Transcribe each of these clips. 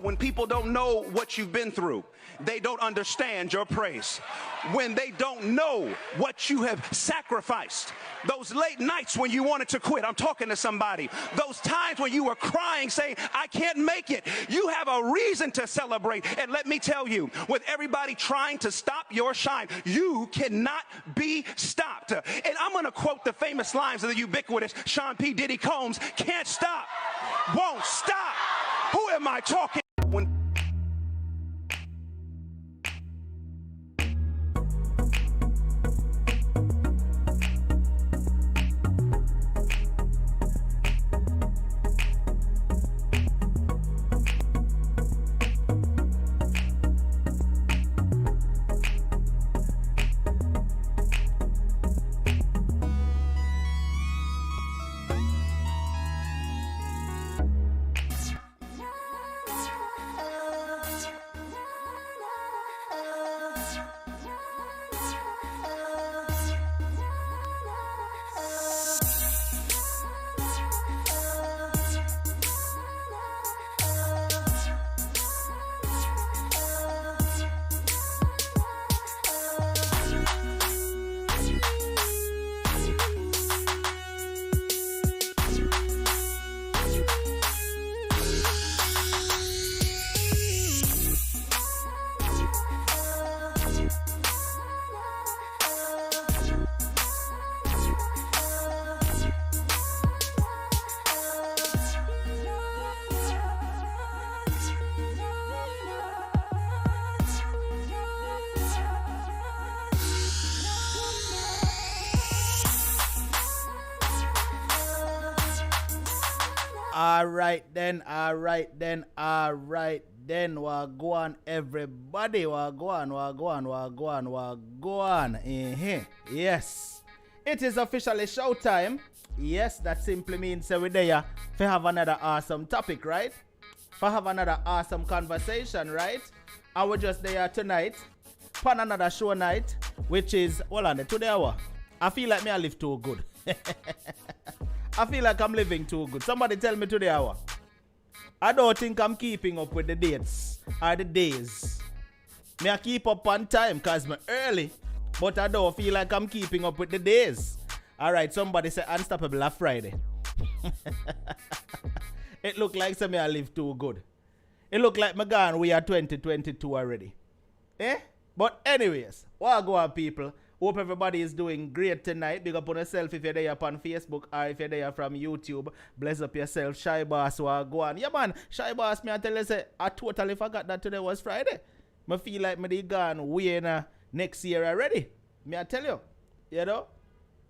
When people don't know what you've been through, they don't understand your praise. When they don't know what you have sacrificed, those late nights when you wanted to quit, I'm talking to somebody, those times when you were crying saying, I can't make it, you have a reason to celebrate. And let me tell you, with everybody trying to stop your shine, you cannot be stopped. And I'm going to quote the famous lines of the ubiquitous Sean P. Diddy Combs, can't stop, won't stop. Who am I talking? All right then. Wagwan, everybody. Wagwan. Yes. It is officially showtime. Yes, that simply means we're there to have another awesome topic, right? For have another awesome conversation, right? And we're just there tonight for another show night, which is, hold on, today hour. I feel like me I live too good. I feel like I'm living too good. Somebody tell me today hour. I don't think I'm keeping up with the dates or the days. Me I keep up on time because I'm early, but I don't feel like I'm keeping up with the days. Alright, somebody say Unstoppable on Friday. It look like some me I live too good. It look like my gone we are 2022 already. But anyways, what go on people? Hope everybody is doing great tonight. Big up on yourself if you're there upon Facebook or if you're there from YouTube. Bless up yourself. Shy Boss, what go on? Yeah, man. Shy Boss, me I tell you, say, I totally forgot that today was Friday. I feel like me gone way next year already. Me I tell you. You know?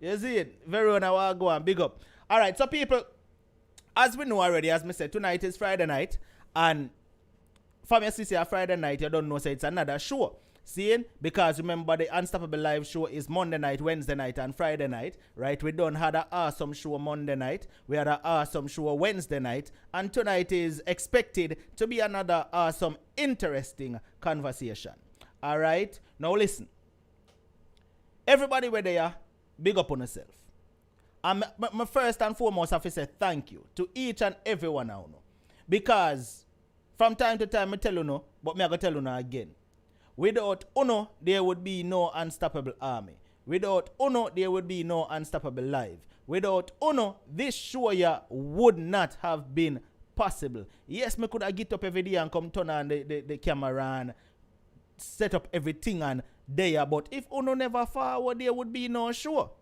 You see it? Very well, what go on. Big up. All right, so people, as we know already, as I said, tonight is Friday night. And from your sister Friday night, you don't know, say it's another show. Seeing? Because remember the Unstoppable Live show is Monday night, Wednesday night, and Friday night, right? We done had an awesome show Monday night. We had an awesome show Wednesday night. And tonight is expected to be another awesome, interesting conversation. All right? Now listen. Everybody where they are, big up on yourself. And my first and foremost have to say thank you to each and every one of you. Because from time to time I tell you no, but me I go tell you no again. Without Uno, there would be no Unstoppable Army. Without Uno, there would be no Unstoppable Live. Without Uno, this show here would not have been possible. Yes, me could have get up every day and come turn on the camera and set up everything and there, but if Uno never forward, there would be no show.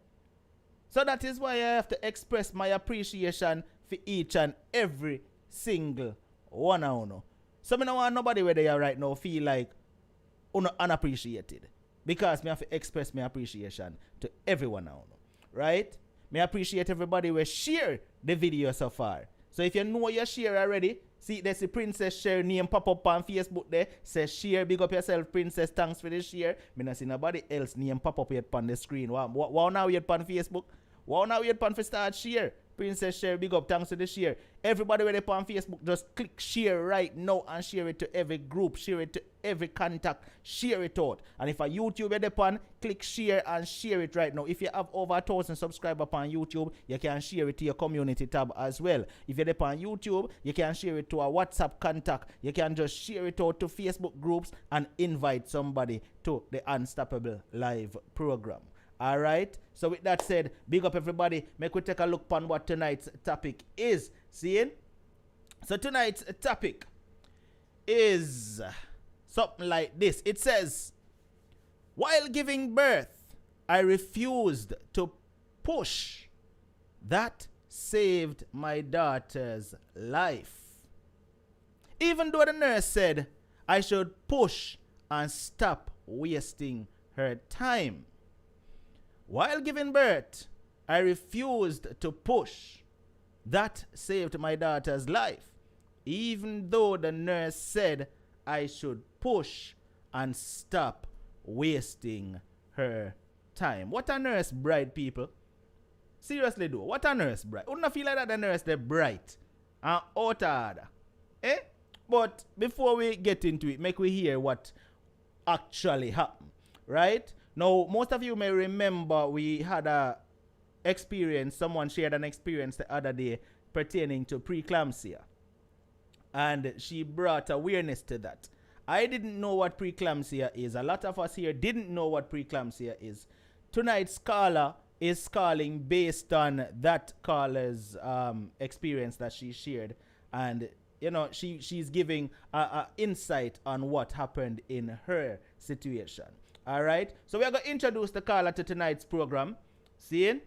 So that is why I have to express my appreciation for each and every single one of Uno. So me don't want nobody where they are right now feel like unappreciated, because me have to express my appreciation to everyone now, right? Me appreciate everybody who share the video so far. So if you know you share already, see there's the Princess share name pop up on Facebook there, says share, big up yourself Princess, thanks for the share. Me not see nobody else name pop up yet on the screen. Wow now yet on Facebook? Wow now yet on for start share? Princess Sherry, big up. Thanks to the share. Everybody where they on Facebook, just click share right now and share it to every group, share it to every contact, share it out. And if a YouTube where they on, click share and share it right now. If you have over 1,000 subscribers on YouTube, you can share it to your community tab as well. If you're on YouTube, you can share it to a WhatsApp contact. You can just share it out to Facebook groups and invite somebody to the Unstoppable Live program. All right. So with that said, big up everybody. Make we take a look on what tonight's topic is. Seeing? So tonight's topic is something like this. It says, while giving birth, I refused to push. That saved my daughter's life. Even though the nurse said I should push and stop wasting her time. While giving birth, I refused to push. That saved my daughter's life. Even though the nurse said I should push and stop wasting her time. What a nurse bright, people. Seriously though, what a nurse bright. Wouldn't feel like that the nurse they bright and out of order. Eh? But before we get into it, make we hear what actually happened. Right? Now, most of you may remember we had a experience, someone shared an experience the other day pertaining to preeclampsia. And she brought awareness to that. I didn't know what preeclampsia is. A lot of us here didn't know what preeclampsia is. Tonight's caller is calling based on that caller's experience that she shared. And, you know, she's giving insight on what happened in her situation. All right. So we are going to introduce the caller to tonight's program. Seeing?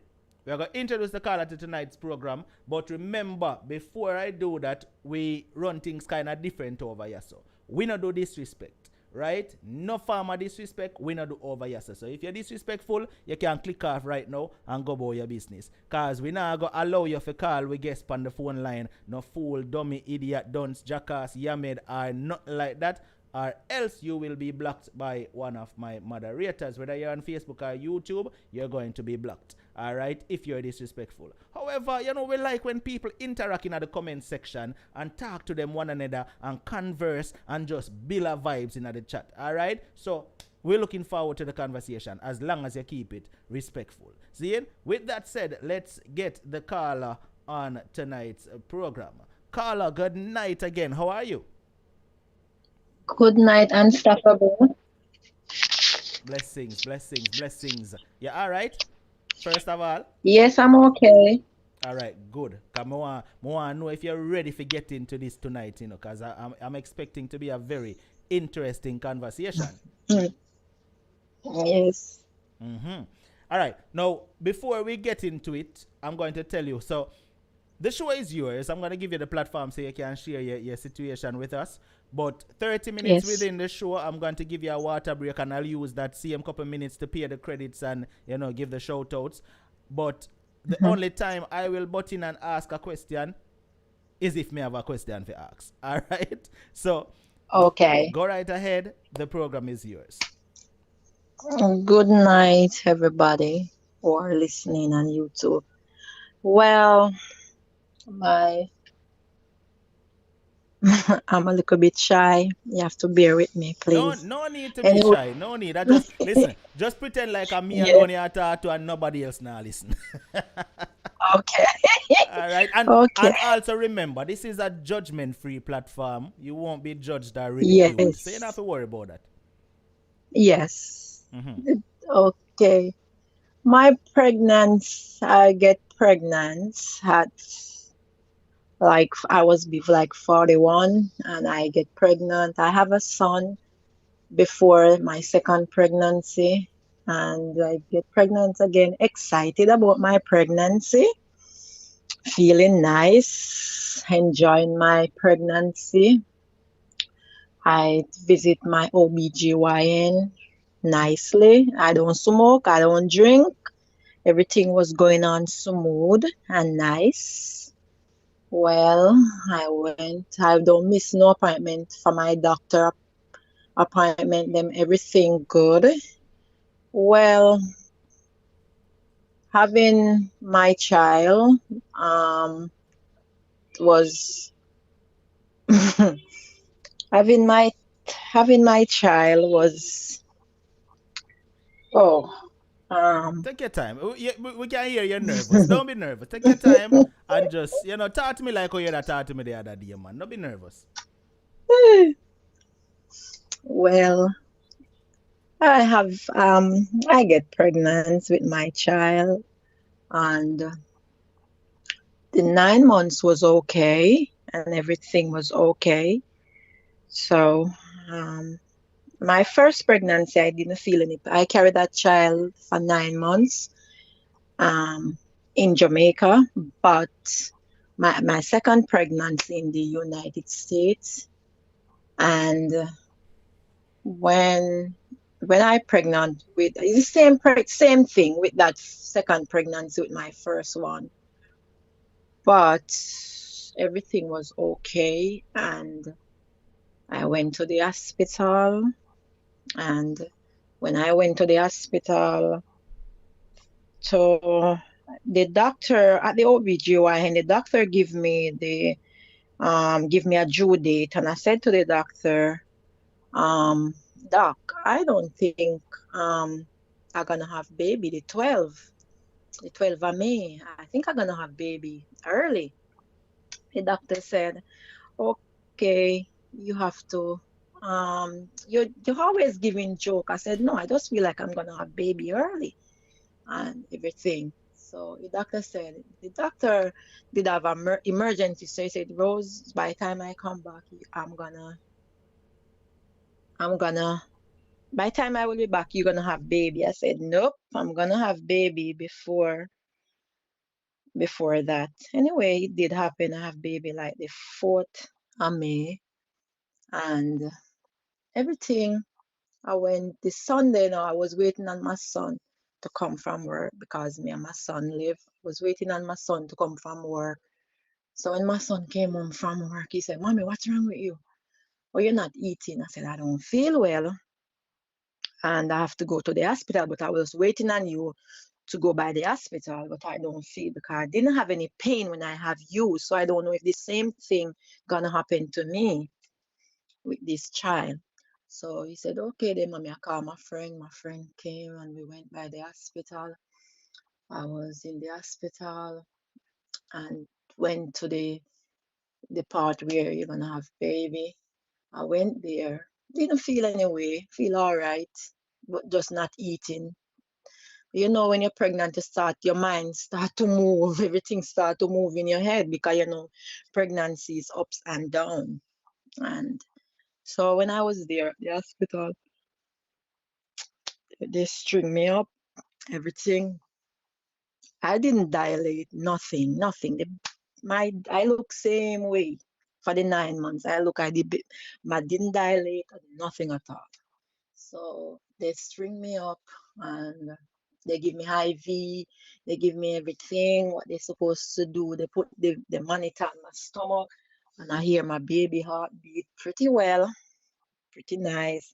We are going to introduce the caller to tonight's program. But remember, before I do that, we run things kind of different over here. So we not do disrespect. Right? No farmer disrespect. We not do over here. So if you're disrespectful, you can click off right now and go about your business. Because we not going to allow you to call we guest on the phone line. No fool, dummy, idiot, dunce, jackass, yamed, or nothing like that. Or else you will be blocked by one of my moderators. Whether you're on Facebook or YouTube, you're going to be blocked. All right, if you're disrespectful. However, you know, we like when people interact in the comment section and talk to them one another and converse and just build a vibes in the chat. All right, so we're looking forward to the conversation as long as you keep it respectful. See, with that said, let's get the caller on tonight's program. Caller, good night again. How are you? Good night, Unstoppable. Blessings, blessings, blessings. You all right? First of all? Yes, I'm okay. All right, good. Because I want to know if you're ready for get into this tonight, you know, because I'm expecting to be a very interesting conversation. Yes. All right. Now, before we get into it, I'm going to tell you. So, the show is yours. I'm going to give you the platform so you can share your situation with us. But 30 minutes within the show, I'm going to give you a water break, and I'll use that same couple minutes to pay the credits and, you know, give the shout outs. But the only time I will butt in and ask a question is if me have a question to ask. All right? So, okay. Go right ahead. The program is yours. Good night, everybody who are listening on YouTube. Well, I'm a little bit shy. You have to bear with me, please. No need to be shy. No need. I just listen. Just pretend like I'm me alone here talk to and nobody else now listen. Okay. All right. And also remember, this is a judgment-free platform. You won't be judged or ridiculed. Yes. So you don't have to worry about that. Yes. Okay. My pregnancy, I get pregnant at I was 41 and I get pregnant. I have a son before my second pregnancy and I get pregnant again. Excited about my pregnancy, feeling nice, enjoying my pregnancy. I visit my OBGYN nicely. I don't smoke, I don't drink. Everything was going on smooth and nice. Well, I don't miss no appointment for my doctor appointment, everything good. Well, having my child was having my having my child was oh Take your time. We can hear you're nervous. Don't be nervous. Take your time and just, talk to me like how you talk to me the other day, man. Don't be nervous. well, I get pregnant with my child, and the 9 months was okay and everything was okay. So my first pregnancy, I didn't feel any. I carried that child for 9 months um, in Jamaica, but my second pregnancy in the United States, and when I pregnant with it's the same thing with that second pregnancy with my first one, but everything was okay, and I went to the hospital, and when I went to the hospital, so the doctor at the OBGYN, the doctor give me a due date, and I said to the doctor, Doc, I don't think I'm gonna have baby the 12th of May. I think I'm gonna have baby early. The doctor said, okay, you have to you're always giving joke. I said, no, I just feel like I'm gonna have baby early and everything. So the doctor did have an emergency. So he said, Rose, by the time I come back, I'm gonna, by the time I will be back, you're gonna have baby. I said, nope, I'm gonna have baby before that. Anyway, it did happen. I have baby like the 4th of May, and everything. I went this Sunday now. I was waiting on my son to come from work because me and my son live. Was waiting on my son to come from work. So when my son came home from work, he said, Mommy, what's wrong with you? Oh, you're not eating. I said, I don't feel well and I have to go to the hospital, but I was waiting on you to go by the hospital, but I don't feel because I didn't have any pain when I have you. So I don't know if the same thing gonna happen to me with this child. So he said, okay, then mommy, I called my friend. My friend came and we went by the hospital. I was in the hospital and went to the part where you're gonna have baby. I went there, didn't feel any way, feel all right, but just not eating. You know, when you're pregnant, your mind start to move, everything start to move in your head because pregnancy is ups and down. And so when I was there at the hospital, they string me up, everything. I didn't dilate, nothing. I look same way for the 9 months. I didn't dilate, nothing at all. So they string me up and they give me IV, they give me everything, what they're supposed to do. They put the monitor on my stomach and I hear my baby heartbeat pretty well, pretty nice.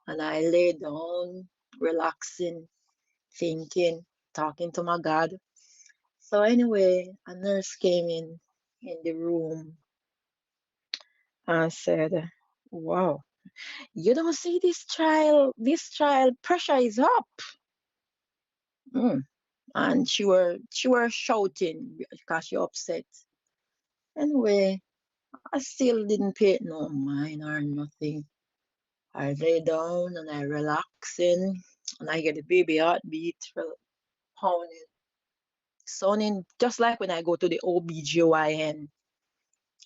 And I lay down, relaxing, thinking, talking to my God. So anyway, a nurse came in the room and said, wow, you don't see this child pressure is up. Mm. And she were shouting because she upset. Anyway, I still didn't pay it no mind or nothing. I lay down and I relaxing and I get the baby heartbeat pounding, sounding just like when I go to the OBGYN.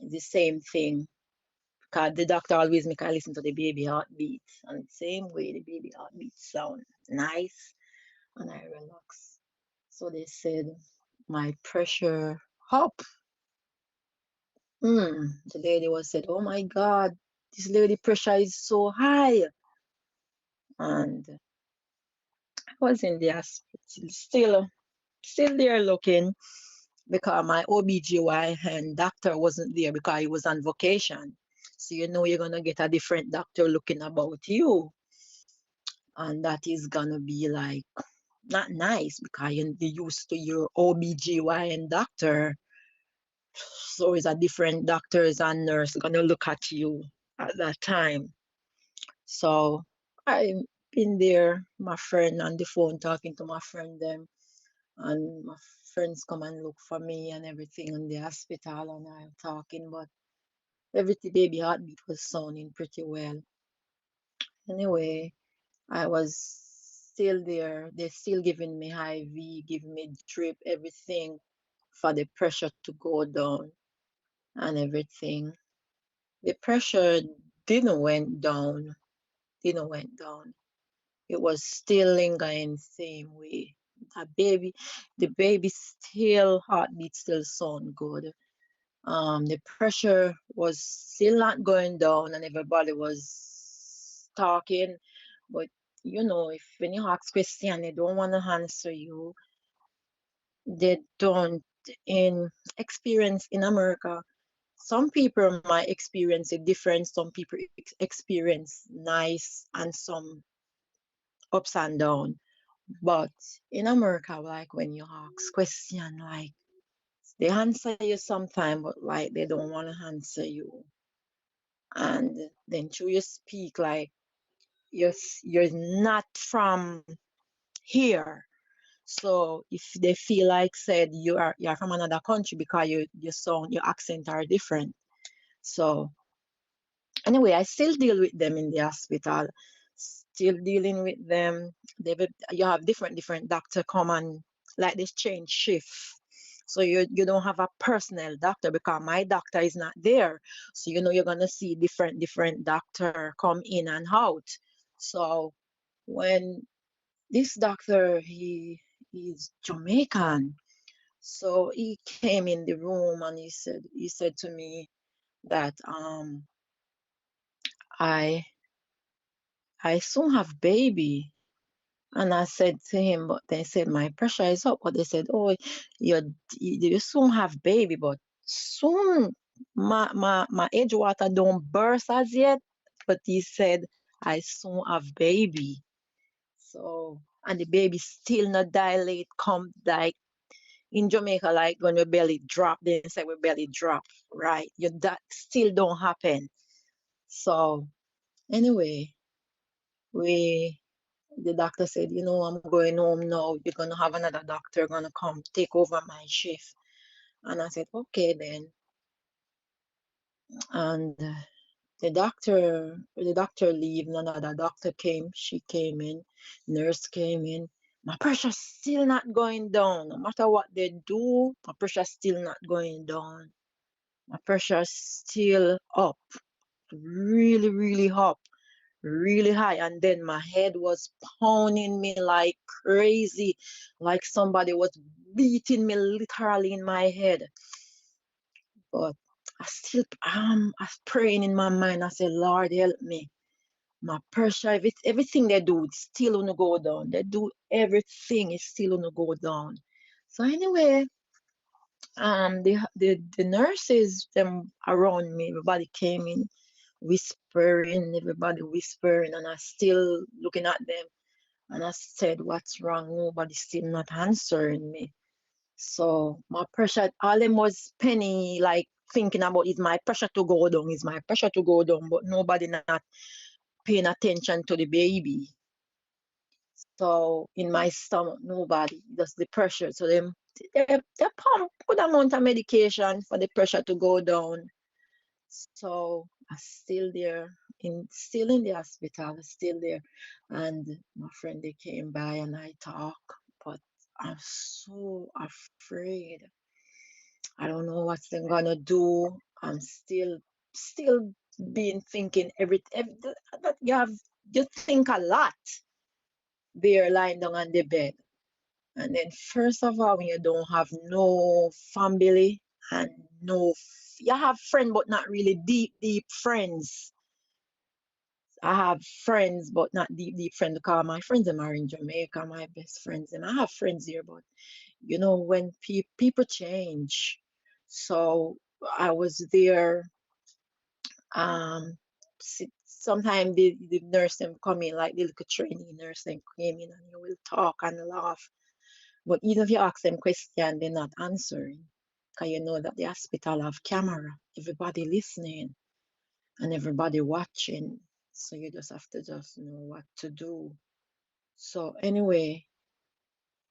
It's the same thing. Cause the doctor always make I listen to the baby heartbeat. And the same way the baby heartbeat sound nice and I relax. So they said my pressure up. The lady was said, oh my God, this lady pressure is so high. And I was in the hospital still there looking because my OBGYN doctor wasn't there because he was on vacation. So you're gonna get a different doctor looking about you. And that is gonna be like not nice because you used to your OBGYN doctor. So it's a different doctors and nurse gonna look at you at that time. So I been there, my friend on the phone talking to my friend them, and my friends come and look for me and everything in the hospital, and I'm talking, but everything baby heartbeat was sounding pretty well. Anyway, I was still there. They're still giving me IV, giving me drip, everything for the pressure to go down and everything. The pressure didn't went down, didn't went down. It was still lingering same way. The baby still heartbeat still sound good. The pressure was still not going down, and everybody was talking. But if when you ask question, they don't want to answer you. They don't. In experience in America, some people might experience it different. Some people experience nice and some ups and down. But in America, like when you ask question, like they answer you sometime, but like they don't want to answer you. And then through you speak like you're not from here. So if they feel like said you're from another country because your accent are different. So anyway, I still deal with them in the hospital, still dealing with them. You have different doctor come and like this change shift. So you don't have a personal doctor because my doctor is not there. So you're gonna see different doctor come in and out. So when this doctor he's Jamaican. So he came in the room and he said to me that I I soon have baby. And I said to him, but they said my pressure is up. But they said, oh, you soon have baby, but soon my age water don't burst as yet. But he said I soon have baby. So and the baby still not dilate, come like in Jamaica, like when your belly drop, they say we belly drop, right? That still don't happen. So anyway, we the doctor said, I'm going home now. You're gonna have another doctor gonna come take over my shift. And I said, okay then. And the doctor leave, another doctor came, she came in, nurse came in. My pressure still not going down. No matter what they do, my pressure still not going down. My pressure still up, really, really up, really high. And then my head was pounding me like crazy, like somebody was beating me literally in my head. But I was praying in my mind. I said, Lord, help me. My pressure, everything they do, it's still gonna go down. They do everything, it's still gonna go down. So anyway, the nurses them around me, everybody came in whispering, everybody whispering, and I still looking at them. And I said, what's wrong? Nobody's still not answering me. So my pressure, all them was penny, like thinking about is my pressure to go down, is my pressure to go down, but nobody not paying attention to the baby. So in my stomach, nobody, just the pressure. So they pump good amount of medication for the pressure to go down. So I'm still there, still in the hospital, still there. And my friend they came by and I talk, but I'm so afraid. I don't know what they're gonna do. I'm still being thinking that you think a lot there lying down on the bed. And then first of all, when you don't have no family and you have friends but not really deep friends. I have friends but not deep friends because my friends are in Jamaica, my best friends, and I have friends here, but when people change. So I was there um sometimes the nurse them come in, like the little trainee nurse them came in and you will talk and laugh. But even if you ask them question, they're not answering. Because you know that the hospital have camera, everybody listening and everybody watching. So you just have to just know what to do. So anyway,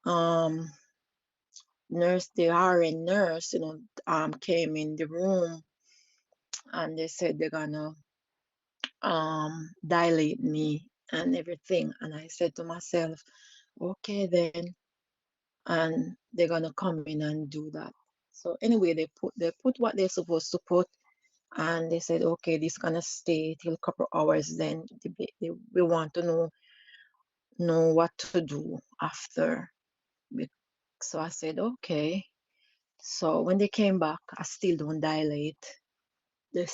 um the RN nurse, came in the room and they said they're gonna dilate me and everything. And I said to myself, okay then, and they're gonna come in and do that. So anyway, they put what they're supposed to put, and they said, okay, this gonna stay till a couple hours. Then we want to know what to do after. So I said, okay. So when they came back, I still don't dilate. They,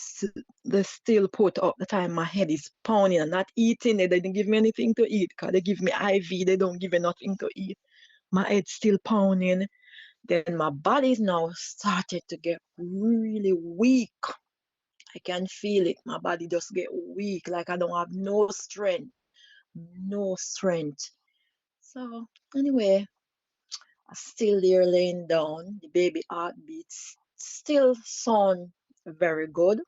they still put up the time my head is pounding and not eating. They didn't give me anything to eat because they give me IV. They don't give me nothing to eat. My head's still pounding. Then my body's now started to get really weak. I can feel it. My body just get weak, like I don't have no strength. No strength. So anyway, I'm still there laying down. The baby heartbeats still sound very good.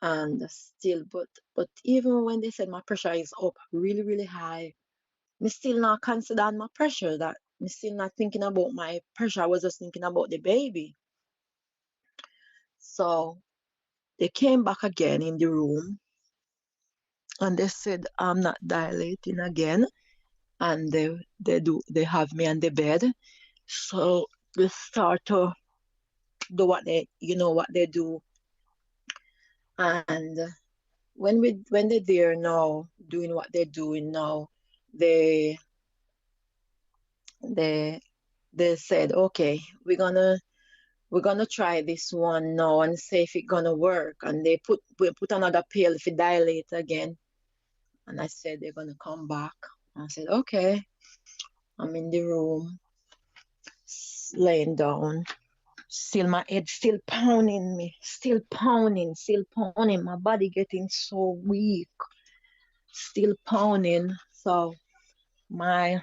And still, but even when they said my pressure is up really, really high, me still not considering my pressure. That me still not thinking about my pressure. I was just thinking about the baby. So they came back again in the room and they said I'm not dilating again. And they have me on the bed. So they start to do what they do. And when they're there now doing what they're doing now, they they they said, okay, we're gonna try this one now and see if it's gonna work. And we put another pill if it dilate again. And I said they're gonna come back. I said, okay. I'm in the room, laying down. Still my head still pounding me, still pounding, still pounding. My body getting so weak, still pounding. So my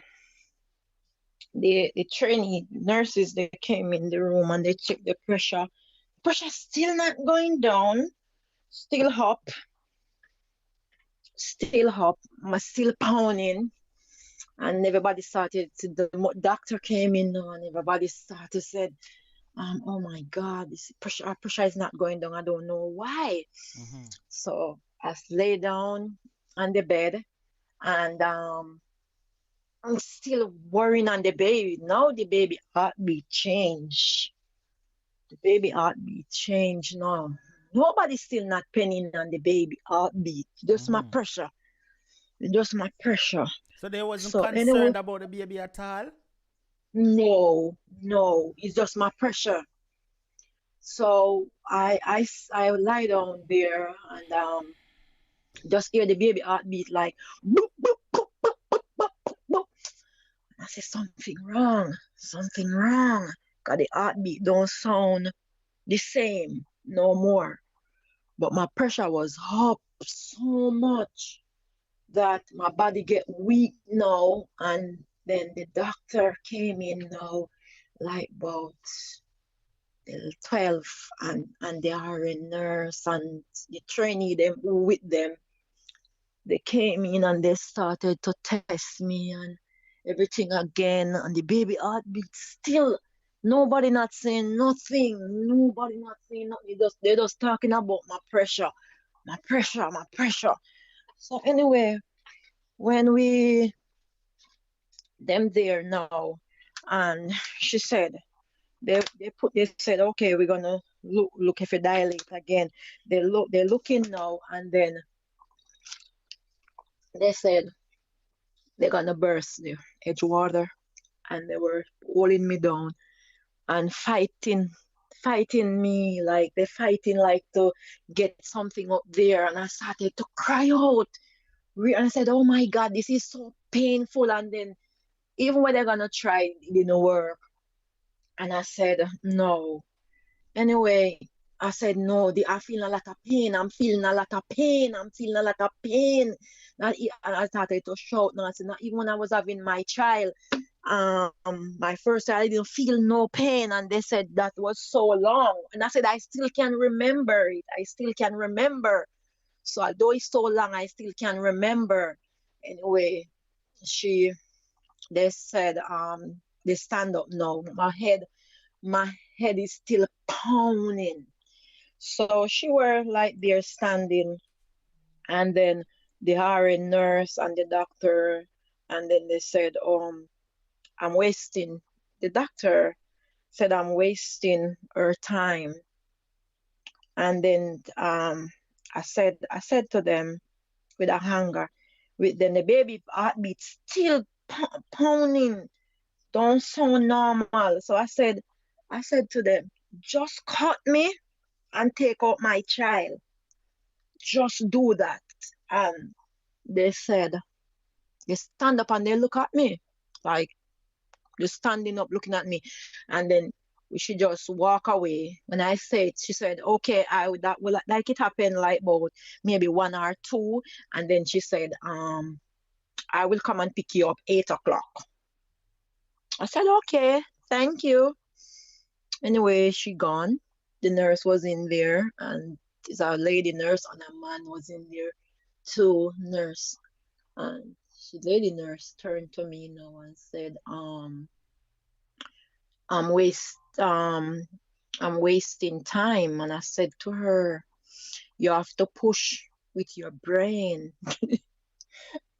the trainee nurses, they came in the room and they checked the pressure. Pressure still not going down, still up, still up, still pounding. And everybody started to, the doctor came in now and everybody started said, oh my God, this pressure, our pressure is not going down. I don't know why. Mm-hmm. So I lay down on the bed and I'm still worrying on the baby. Now the baby heartbeat change. The baby heartbeat change now. Nobody's still not penning on the baby heartbeat. Just my Mm-hmm. pressure. Just my pressure. So they wasn't So anyway, concerned about the baby at all? no, it's just my pressure. So I lie down there and just hear the baby heartbeat like boop, boop, boop, boop, boop, boop, boop, boop. I said something wrong. Cause the heartbeat don't sound the same no more. But my pressure was up so much that my body get weak now. And then the doctor came in now, like about 12, and they are a nurse and the trainee them with them. They came in and they started to test me and everything again. And the baby heartbeat still. Nobody not saying nothing. Nobody not saying nothing. They just talking about my pressure, my pressure, my pressure. So anyway, when we them there now, and she said they said, okay, we're gonna look if it dilate again. They're looking now, and then they said they're gonna burst the edge water, and they were holding me down and fighting me, like they're fighting like to get something up there. And I started to cry out. And I said, oh my God, this is so painful. And then even when they're gonna try, it didn't work. And I said, no. Anyway, I said, no, I feel a lot of pain. I'm feeling a lot of pain. I'm feeling a lot of pain. And I started to shout. Now I said, not even when I was having my child, my first child, I didn't feel no pain. And they said that was so long. And I said, I still can remember it. I still can remember. So although it's so long, I still can remember. Anyway, they said, they stand up now. My head is still pounding. So she were like there standing, and then the RN nurse and the doctor, and then they said, I'm wasting. The doctor said I'm wasting her time, and then I said to them with a hunger, with then the baby heartbeat still pounding, don't sound normal. So I said to them, just cut me and take out my child. Just do that. And they said, they stand up and they look at me, like just standing up looking at me. And then we should just walk away. When I said, she said, okay, that will like it happened like about maybe 1 or 2. And then she said, I will come and pick you up 8 o'clock. I said, okay, thank you. Anyway, she gone. The nurse was in there, and it's a lady nurse and a man was in there, 2 nurse. And the lady nurse turned to me now and said, I'm waste I'm wasting time. And I said to her, you have to push with your brain.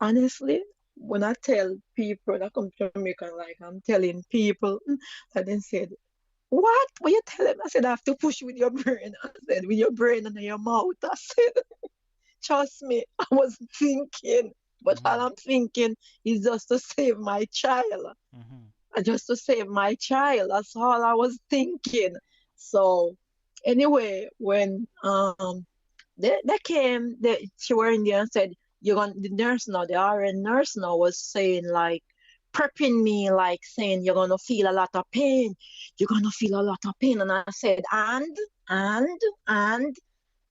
Honestly, when I tell people that come to Jamaica, like I'm telling people, and then said, what? What you tell him? I said, I have to push with your brain. I said, with your brain and your mouth. I said, trust me, I was thinking, but all I'm thinking is just to save my child. Just to save my child. That's all I was thinking. So anyway, when they came, she were in there and said, the nurse now, the RN nurse now was saying like, prepping me, like saying, you're going to feel a lot of pain. You're going to feel a lot of pain. And I said, and,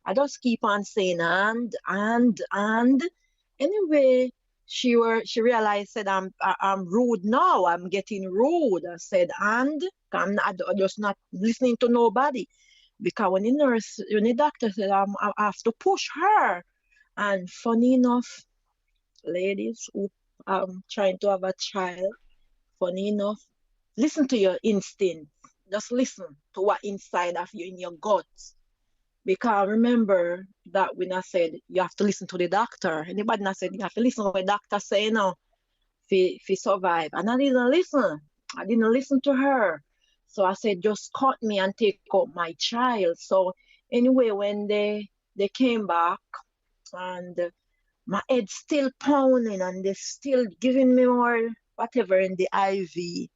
I just keep on saying, and. Anyway, she realized, said, I'm rude now. I'm getting rude. I said, and I'm just not listening to nobody. Because when the doctor said, I have to push her. And funny enough, ladies who trying to have a child, funny enough, listen to your instinct. Just listen to what inside of you in your guts. Because remember that when I said you have to listen to the doctor, anybody not said you have to listen to what the doctor say now if survive. And I didn't listen. I didn't listen to her. So I said, just cut me and take out my child. So anyway, when they came back and my head still pounding and they're still giving me more whatever in the IV.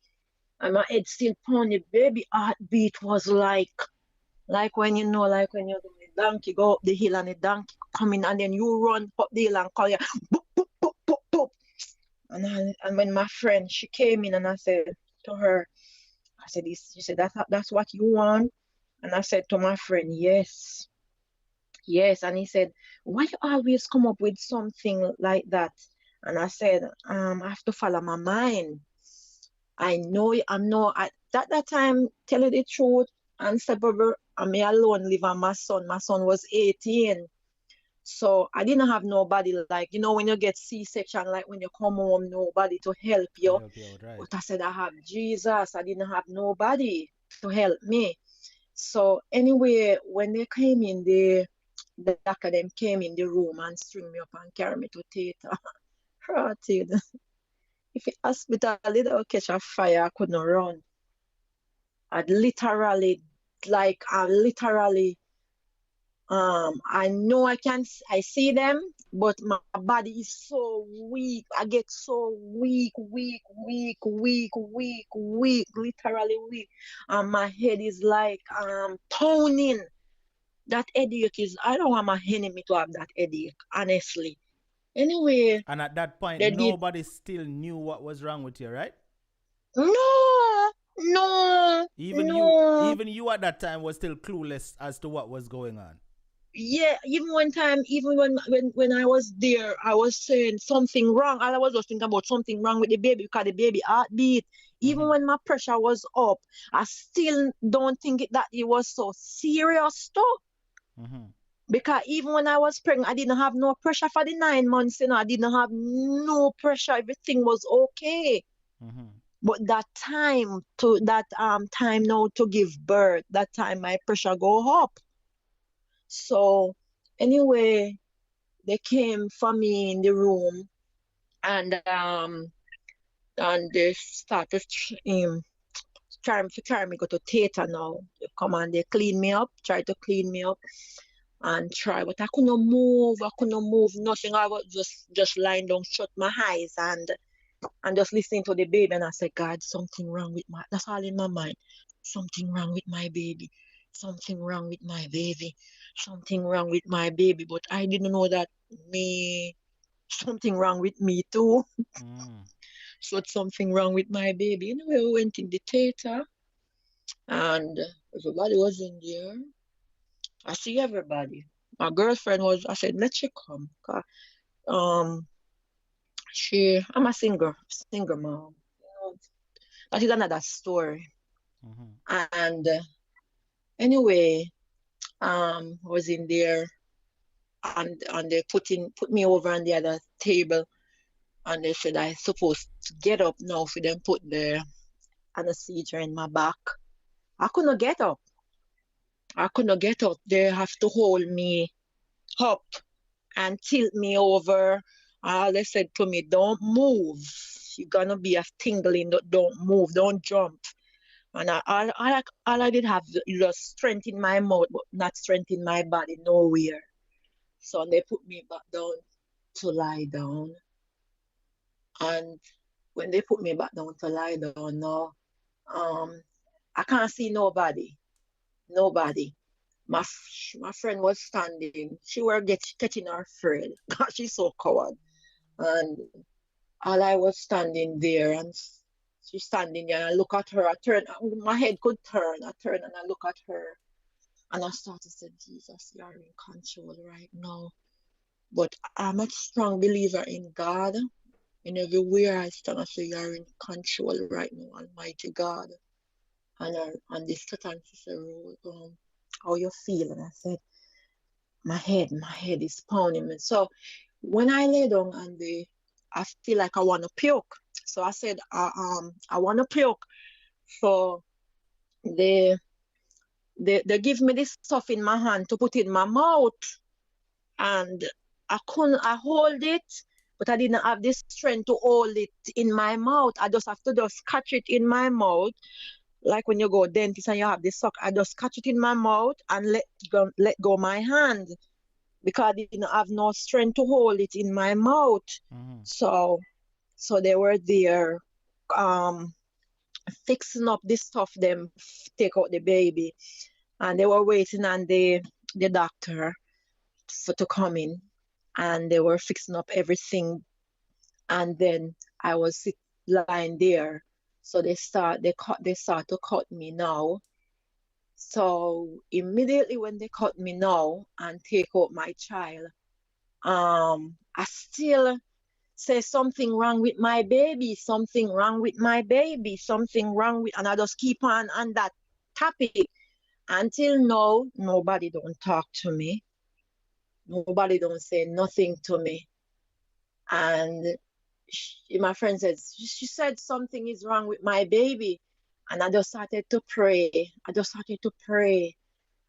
And my head still pounding. Baby heartbeat was like when you know, like when you're the donkey go up the hill and the donkey coming and then you run up the hill and call you boop, boop, boop, boop, boop. And when my friend, she came in and I said to her, I said, she said, that's what you want? And I said to my friend, yes. Yes. And he said, why you always come up with something like that? And I said, I have to follow my mind. I know at that time, tell you the truth, unstoppable, and me alone live on my son. My son was 18. So I didn't have nobody, like, when you get C-section, like when you come home, nobody to help you. Right. But I said, I have Jesus. I didn't have nobody to help me. So anyway, when they came in, the doctor them came in the room and string me up and carry me to theater. If the hospital didn't catch a fire, I couldn't run. I literally, I know I see them, but my body is so weak. I get so weak, literally weak. And my head is like pounding. That headache I don't want my enemy to have that headache, honestly. Anyway. And at that point, nobody still knew what was wrong with you, right? No, No, Even no. you at that time was still clueless as to what was going on. Yeah, even one time, even when I was there, I was saying something wrong. I was just thinking about something wrong with the baby because the baby heartbeat. Even Mm-hmm. when my pressure was up, I still don't think that it was so serious though. Mm-hmm. Because even when I was pregnant, I didn't have no pressure for the 9 months, I didn't have no pressure. Everything was okay. Mm-hmm. But that time now to give birth, that time my pressure go up. So anyway, they came for me in the room and they started trying to carry me go to theater now. They come and they clean me up, try to clean me up and try, but I couldn't move nothing. I was just lying down, shut my eyes and just listening to the baby. And I said, God, something wrong with my, that's all in my mind. Something wrong with my baby. Something wrong with my baby. Something wrong with my baby. But I didn't know that something wrong with me too. Mm. So something wrong with my baby. Anyway, we went in the theater and everybody was in there. I see everybody. My girlfriend was, I said, let she come. 'Cause, Um, I'm a single mom. That is another story. Mm-hmm. And anyway, I was in there and they put me over on the other table and they said I supposed to get up now for them put the anesthesia in my back. I couldn't get up. I couldn't get up. They have to hold me up and tilt me over. They said to me, don't move. You're gonna be a tingling. Don't move. Don't jump. And all I did have just strength in my mouth, but not strength in my body, nowhere. So they put me back down to lie down. And when they put me back down to lie down now, um, I can't see nobody. Nobody. My friend was standing. She were getting her afraid because she's so coward. And all I was standing there and she's standing there and I look at her. I turn, my head could turn. I turn and I look at her and I start to say, Jesus, you're in control right now. But I'm a strong believer in God. And everywhere I stand, I say, you're in control right now, Almighty God. And this time she said, how you feel? And I said, my head is pounding me. So when I lay down and I feel like I want to puke. So I said, I want to puke. So they they give me this stuff in my hand to put in my mouth, and I hold it, but I didn't have the strength to hold it in my mouth. I just have to just catch it in my mouth, like when you go dentist and you have the suck. I just catch it in my mouth and let go my hand because I didn't have no strength to hold it in my mouth. Mm-hmm. So they were there um fixing up the stuff them take out the baby, and they were waiting on the doctor to come in, and they were fixing up everything, and then I was lying there. So they start to cut me now. So immediately when they cut me now and take out my child, I still say something wrong with my baby, something wrong with my baby, something wrong with, and I just keep on that topic until now. Nobody don't talk to me. Nobody don't say nothing to me. And my friend says, she said something is wrong with my baby. And I just started to pray. I just started to pray.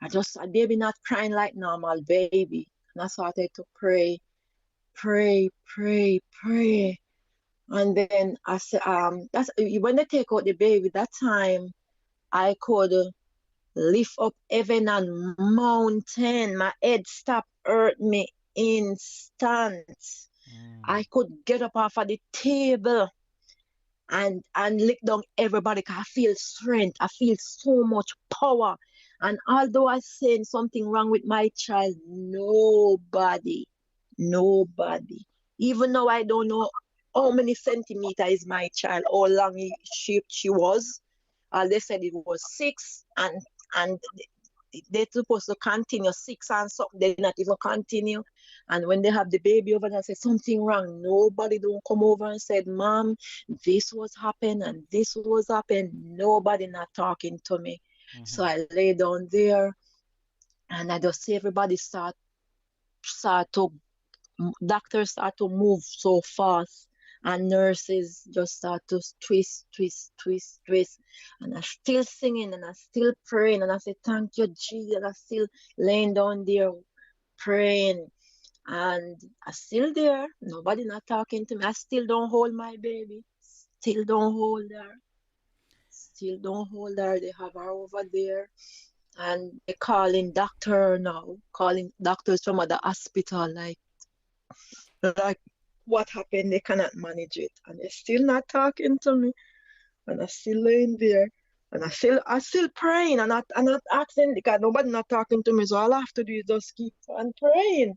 A baby not crying like normal baby. And I started to pray, pray, pray, pray. And then I said, that's when they take out the baby, that time I could lift up heaven and mountain. My head stopped hurt me instant. Mm. I could get up off of the table and lick down everybody 'cause I feel strength. I feel so much power. And although I saying something wrong with my child, nobody. Even though I don't know how many centimeters is my child, how long she was, They said it was 6, and they're supposed to continue 6 and something. They not even continue. And when they have the baby over there, say something wrong. Nobody don't come over and said, Mom, this was happened and this was happened. Nobody not talking to me. So I lay down there and I just see everybody start to doctors start to move so fast and nurses just start to twist, twist, twist, twist. And I'm still singing and I'm still praying and I say, thank you, Jesus. And I'm still laying down there praying. And I'm still there. Nobody not talking to me. I still don't hold my baby. Still don't hold her. Still don't hold her. They have her over there. And they're calling doctor now. Calling doctors from the hospital like what happened? They cannot manage it. And they're still not talking to me. And I'm still laying there. And I still praying and I'm not asking because nobody not talking to me. So all I have to do is just keep on praying.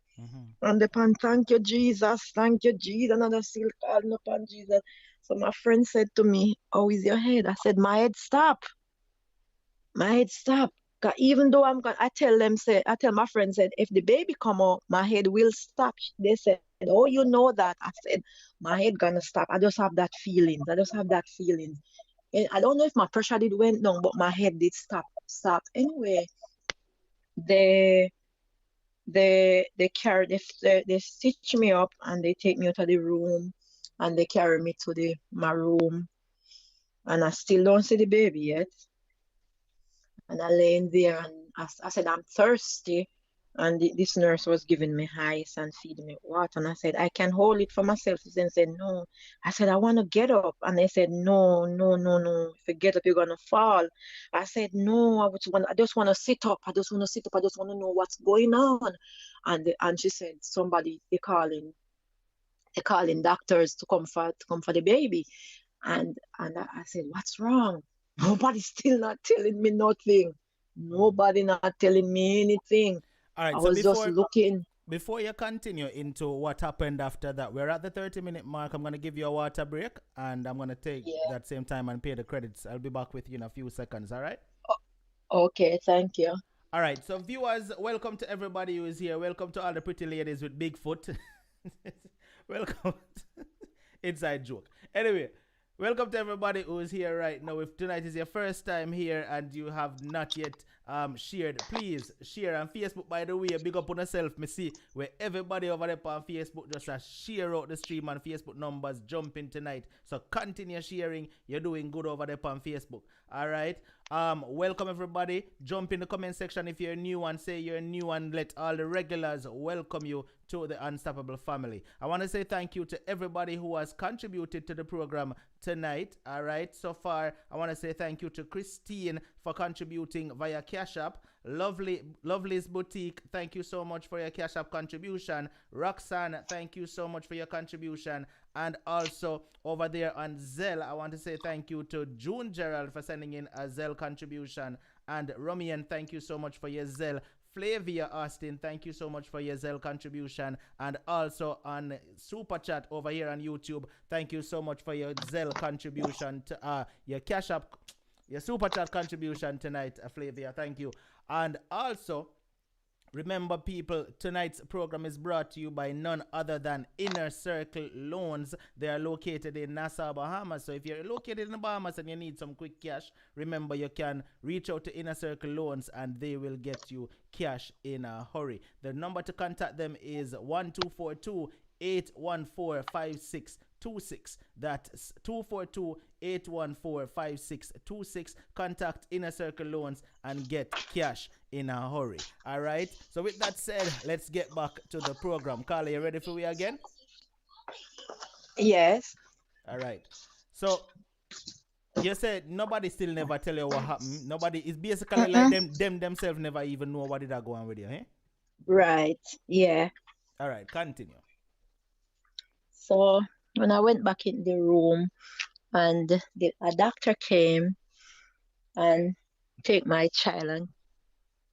And upon thank you, Jesus, thank you, Jesus. And I'm still calling upon Jesus. So my friend said to me, how is your head? I said, my head stop. My head stop. Cause even though I tell my friend said, if the baby come out, my head will stop. They said, oh, you know that. I said, my head gonna stop. I just have that feeling. And I don't know if my pressure did went down, but my head did stop. Anyway, they stitch me up and they take me out of the room and they carry me to my room. And I still don't see the baby yet. And I lay in there and I said, I'm thirsty. And this nurse was giving me ice and feeding me water. And I said, I can hold it for myself. They said, no. I said, I want to get up. And they said, no, no, no, no. If you get up, you're going to fall. I said, no, I just want to sit up. I just want to know what's going on. And she said, they're calling doctors to come for the baby. And I said, what's wrong? Nobody's still not telling me nothing. Nobody not telling me anything. All right, I so was just looking. before you continue into what happened after that, we're at the 30-minute mark. I'm going to give you a water break and I'm going to take that same time and pay the credits. I'll be back with you in a few seconds, all right? Okay, thank you. All right, so viewers, welcome to everybody who is here. Welcome to all the pretty ladies with big foot. Welcome. Inside joke. Anyway, welcome to everybody who is here right now. If tonight is your first time here and you have not yet shared, please share on Facebook. By the way, big up on yourself. Me see where everybody over there on Facebook just share out the stream and Facebook numbers jumping tonight. So continue sharing. You're doing good over there on Facebook. All right. Welcome everybody. Jump in the comment section if you're new and say you're new and let all the regulars welcome you to the Unstoppable family. I want to say thank you to everybody who has contributed to the program tonight. All right. So far, I want to say thank you to Christine for contributing via CASHAPP. Lovely's Boutique, thank you so much for your CASHAPP contribution. Roxanne, thank you so much for your contribution. And also over there on ZELLE, I want to say thank you to June Gerald for sending in a ZELLE contribution. And Romian, thank you so much for your ZELLE. Flavia Austin, thank you so much for your ZELLE contribution. And also on Super Chat over here on YouTube, thank you so much for your ZELLE contribution to your CASHAPP, your Super Chat contribution tonight, Flavia. Thank you. And also, remember, people, tonight's program is brought to you by none other than Inner Circle Loans. They are located in Nassau, Bahamas. So if you're located in the Bahamas and you need some quick cash, remember you can reach out to Inner Circle Loans and they will get you cash in a hurry. The number to contact them is 1242-814-5626. That's 242-814-5626. Contact Inner Circle Loans and get cash in a hurry. All right. So with that said, let's get back to the program. Carla, you ready for me again? Yes. All right. So you said nobody still never tell you what happened. Nobody is basically like them themselves never even know what did I go on with you, eh? Right. Yeah. All right. Continue. So when I went back in the room and a doctor came and take my child, and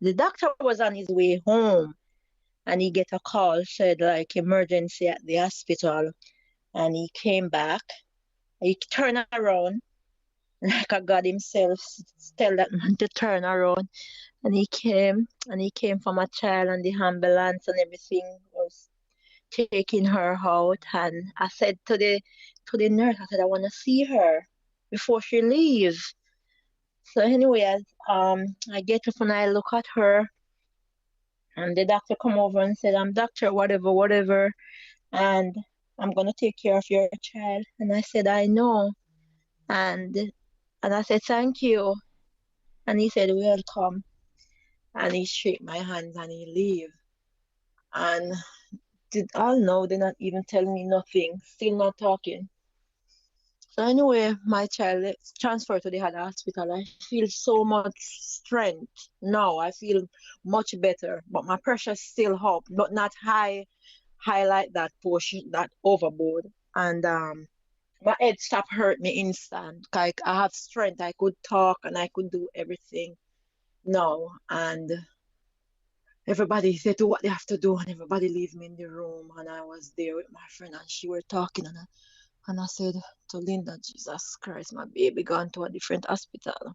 the doctor was on his way home and he get a call, said like emergency at the hospital, and he came back, he turned around Like God himself tell that man to turn around. And he came from a child and the ambulance and everything was taking her out. And I said to the nurse, I said, I want to see her before she leaves. So anyway, I get up and I look at her, and the doctor come over and said, I'm doctor, whatever, whatever, and I'm gonna take care of your child. And I said, I know. And I said, thank you. And he said, welcome. And he shake my hands and he leave. And did all know they're not even telling me nothing, still not talking. So anyway, my child is transferred to the other hospital. I feel so much strength now. I feel much better, but my pressure still up, but not high like that portion, that overboard. And my head stopped hurt me instant. Like I have strength. I could talk and I could do everything now. And everybody said to what they have to do, and everybody leave me in the room. And I was there with my friend, and she were talking, and I said to Linda, Jesus Christ, my baby gone to a different hospital.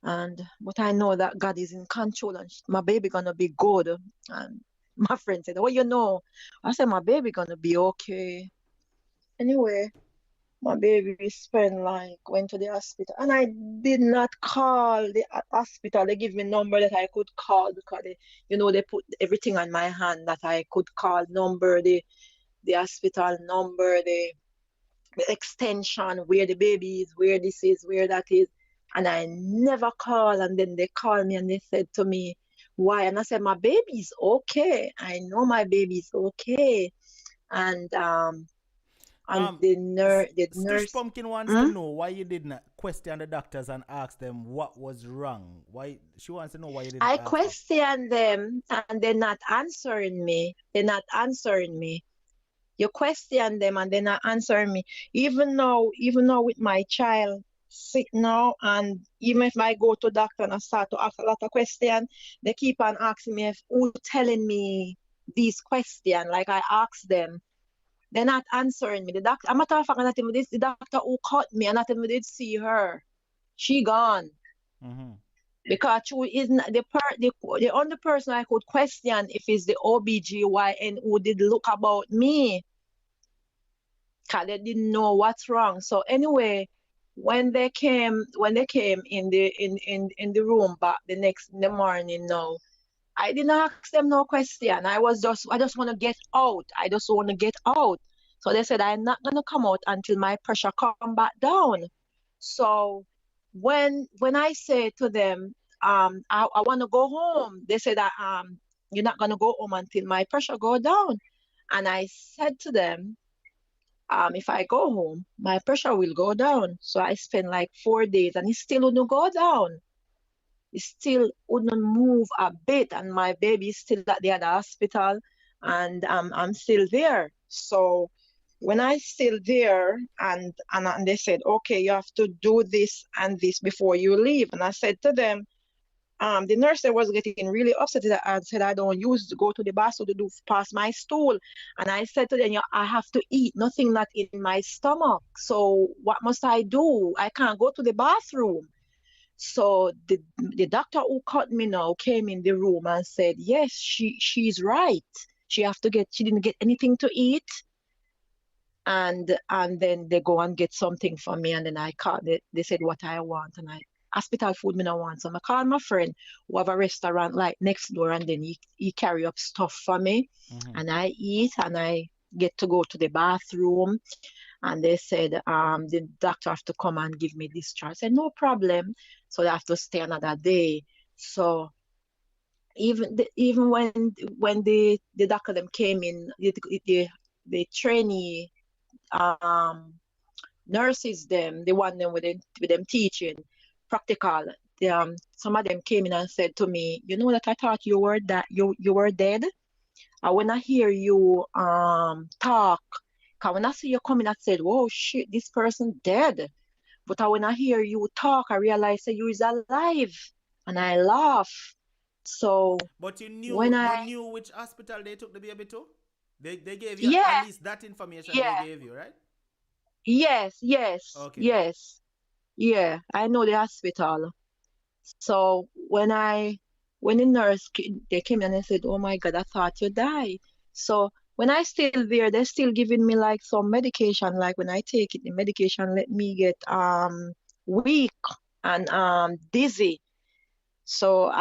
But I know that God is in control, and my baby gonna be good. And my friend said, "Oh, you know," I said, "My baby gonna be okay." Anyway, my baby spent like went to the hospital, and I did not call the hospital. They give me number that I could call because they put everything on my hand that I could call number, the hospital number, the extension, where the baby is, where this is, where that is. And I never call. And then they called me and they said to me, why? And I said, my baby's okay. I know my baby's okay. And the Stush nurse, Pumpkin wants to hmm? know why you didn't question the doctors and ask them what was wrong. Why she wants to know why you didn't I ask them. question them and they're not answering me. They're not answering me. You question them and they're not answering me. Even though with my child sick now, and even if I go to doctor and I start to ask a lot of questions, they keep on asking me if who telling me these questions. Like I ask them, they're not answering me. The doctor, a matter of fact, I'm not even this. The doctor who caught me, and not even did see her. She gone Mm-hmm. because she is not the only person I could question if is the OBGYN who did look about me, because they didn't know what's wrong. So anyway, when they came in the room back the next in the morning now, I didn't ask them no question. I just want to get out. I just want to get out. So they said I'm not gonna come out until my pressure come back down. So when I say to them, I want to go home, they said that you're not gonna go home until my pressure go down. And I said to them, if I go home, my pressure will go down. So I spent like 4 days and it still wouldn't go down. It still wouldn't move a bit. And my baby is still at the other hospital and I'm still there. So when I still there and they said, okay, you have to do this and this before you leave. And I said to them, the nurse there was getting really upset and said I don't use to go to the bathroom to do pass my stool. And I said to them, yeah, I have to eat, nothing not in my stomach. So what must I do? I can't go to the bathroom. So the doctor who cut me now came in the room and said, yes, she's right. She didn't get anything to eat. And then they go and get something for me, and then I call they said what I want, and I hospital food me no want. So I call my friend who have a restaurant like next door, and then he carry up stuff for me, Mm-hmm. and I eat and I get to go to the bathroom. And they said the doctor have to come and give me discharge. I said no problem. So they have to stay another day. So even when the doctor them came in, the trainee um nurses them, the one them with them teaching practical. Some of them came in and said to me, you know that I thought you were dead. And when I hear you talk, cause when I see you coming, I said, whoa shit, this person dead. But when I hear you talk, I realize that you is alive, and I laugh. So But when you I knew which hospital they took the baby to? They gave you at yeah least that information they yeah gave you, right? yes yes Okay. yes Yeah, I know the hospital. So when the nurse they came and they said, "Oh my God, I thought you died." So when I still there, they're still giving me like some medication. Like when I take it, the medication let me get weak and dizzy. So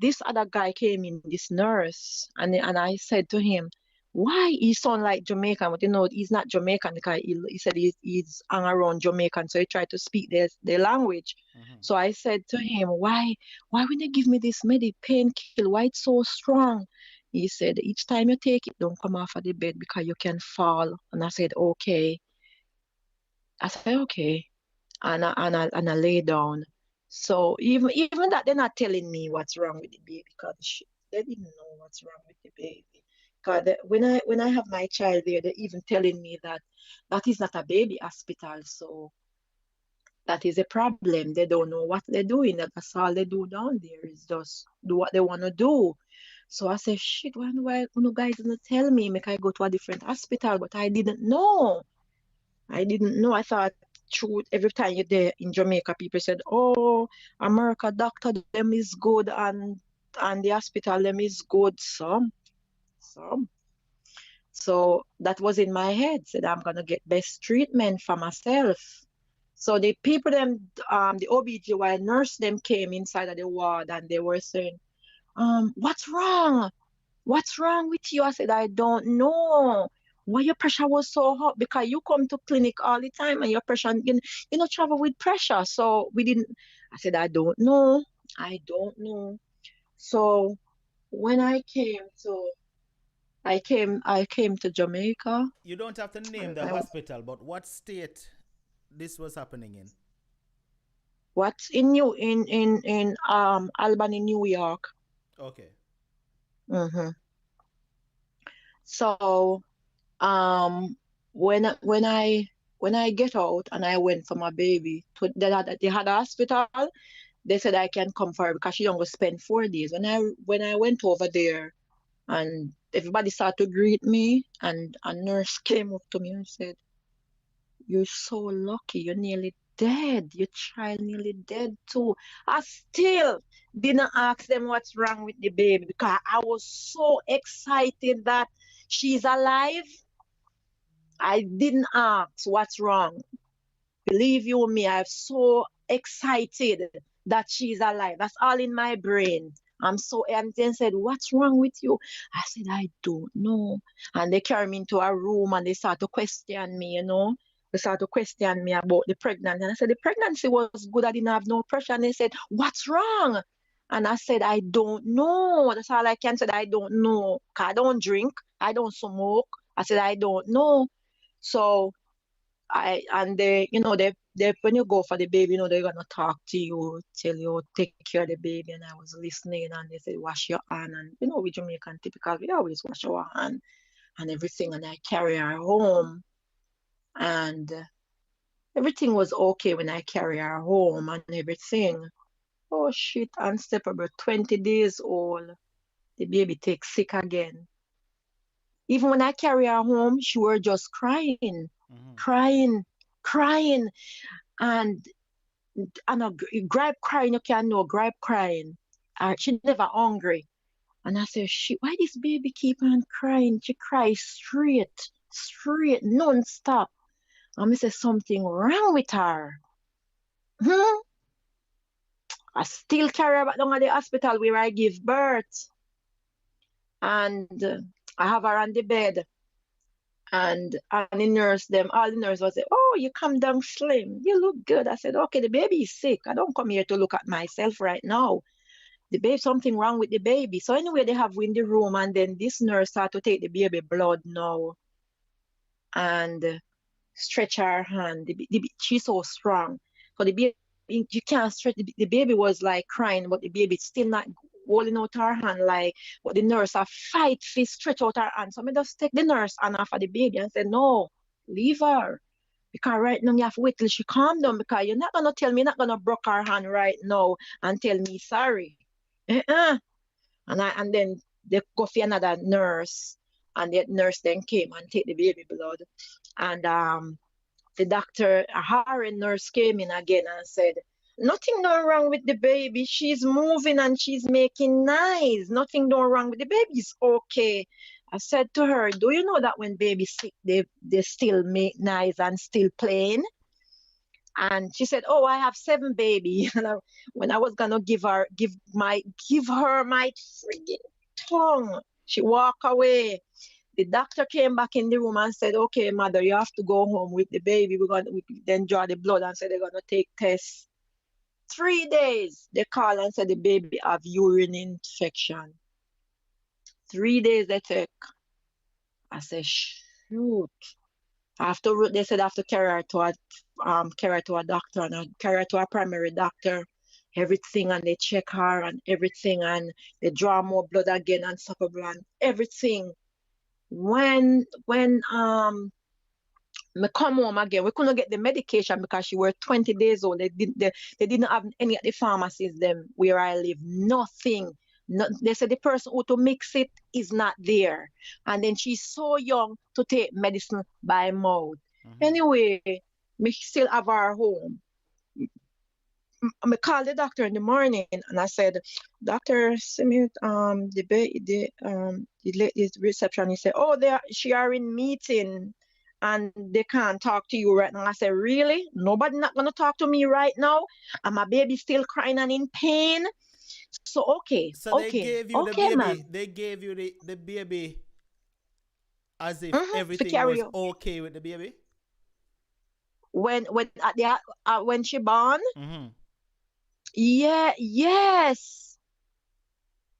this other guy came in, this nurse, and I said to him, "Why he sound like Jamaican?" But he's not Jamaican because he said he's hung around Jamaican, so he tried to speak their language. So I said to him, "Why when they give me this painkiller? Why it's so strong?" He said, "Each time you take it, don't come off of the bed because you can fall." And I said, "Okay." I said, "Okay." And I lay down. So even that they're not telling me what's wrong with the baby because they didn't know what's wrong with the baby. Because when I have my child there, they're even telling me that that is not a baby hospital. So that is a problem. They don't know what they're doing. That's all they do down there is just do what they want to do. So I said, shit, why you guys didn't tell me? Make I go to a different hospital, but I didn't know. I didn't know. I thought through every time you're there in Jamaica, people said, "Oh, America doctor them is good and the hospital them is good." Some. So that was in my head. Said I'm gonna get best treatment for myself. So the people them, the OBGYN nurse them came inside of the ward and they were saying, "What's wrong? What's wrong with you?" I said, "I don't know. Why your pressure was so hot? Because you come to clinic all the time and your pressure, travel with pressure." So we didn't, I said, "I don't know. I don't know." So when I came to Jamaica. You don't have to name the I, hospital, but what state this was happening in? what's in Albany, New York. Okay. hmm So um when I get out and I went for my baby they had a hospital. They said I can come for her because she don't go spend 4 days. When I went over there and everybody started to greet me and a nurse came up to me and said, "You're so lucky, you're nearly dead. Your child nearly dead too." I still didn't ask them what's wrong with the baby because I was so excited that she's alive. I didn't ask what's wrong. Believe you me, I'm so excited that she's alive. That's all in my brain. And then said, "What's wrong with you?" I said, "I don't know." And they carry me into a room and they start to question me. They start to question me about the pregnancy. And I said, "The pregnancy was good. I didn't have no pressure." And they said, "What's wrong?" And I said, "I don't know." That's all I can say. I don't know. 'Cause I don't drink. I don't smoke. I said, "I don't know." So they when you go for the baby, they're gonna talk to you, tell you take care of the baby, and I was listening, and they said wash your hand, and we Jamaican typical, we always wash our hand and everything, and I carry her home, and everything was okay when I carry her home and everything. Oh shit, unstoppable, 20 days old, the baby takes sick again. Even when I carry her home, she were just crying, crying, crying, and gripe crying, you can know, gripe crying. She never hungry. And I said, "Shit, why this baby keep on crying?" She cries straight, non-stop. And I said, something wrong with her. Hmm? I still carry her back down to the hospital where I give birth. And I have her on the bed. And the nurse, all the nurse was say, "Oh, you come down slim. You look good." I said, "Okay, the baby is sick. I don't come here to look at myself right now. The baby, something wrong with the baby." So anyway, they have in the room, and then this nurse start to take the baby blood now and stretch her hand. She's so strong. So the baby, you can't stretch. The baby was like crying, but the baby still not holding out her hand like. But the nurse a fight to stretch out her hand. So I just take the nurse hand off of the baby and say, "No, leave her. Because right now you have to wait till she calm down because you're not gonna tell me, you're not gonna break her hand right now and tell me sorry." Uh-uh. And then they go for another nurse, and the nurse then came and take the baby blood, and the doctor, a hiring nurse came in again and said, nothing no wrong with the baby. She's moving and she's making noise. Nothing no wrong with the baby. It's okay. I said to her, do you know that when baby's sick, they still make noise and still playing? And she said, oh, I have 7 baby. And when I was gonna give her my friggin' tongue, she walked away. The doctor came back in the room and said, okay, mother, you have to go home with the baby. We then draw the blood and said they're gonna take tests. 3 days, they call and said the baby have urine infection. 3 days they take. I said, shoot. They said I have to carry her to a doctor and carry her to a primary doctor. Everything, and they check her and everything, and they draw more blood again, unstoppable and everything. When me come home again, we couldn't get the medication because she was 20 days old. They didn't have any at the pharmacies them where I live. Nothing. They said the person who to mix it is not there. And then she's so young to take medicine by mouth. Anyway, me still have her home. I called the doctor in the morning and I said, Doctor, see me the reception. He said, oh, she are in meeting and they can't talk to you right now. I said, really? Nobody not gonna talk to me right now? And my baby still crying and in pain. So okay. So they gave you the baby. Ma'am. They gave you the baby as if To everything carry was on. okay with the baby. When she born, yes.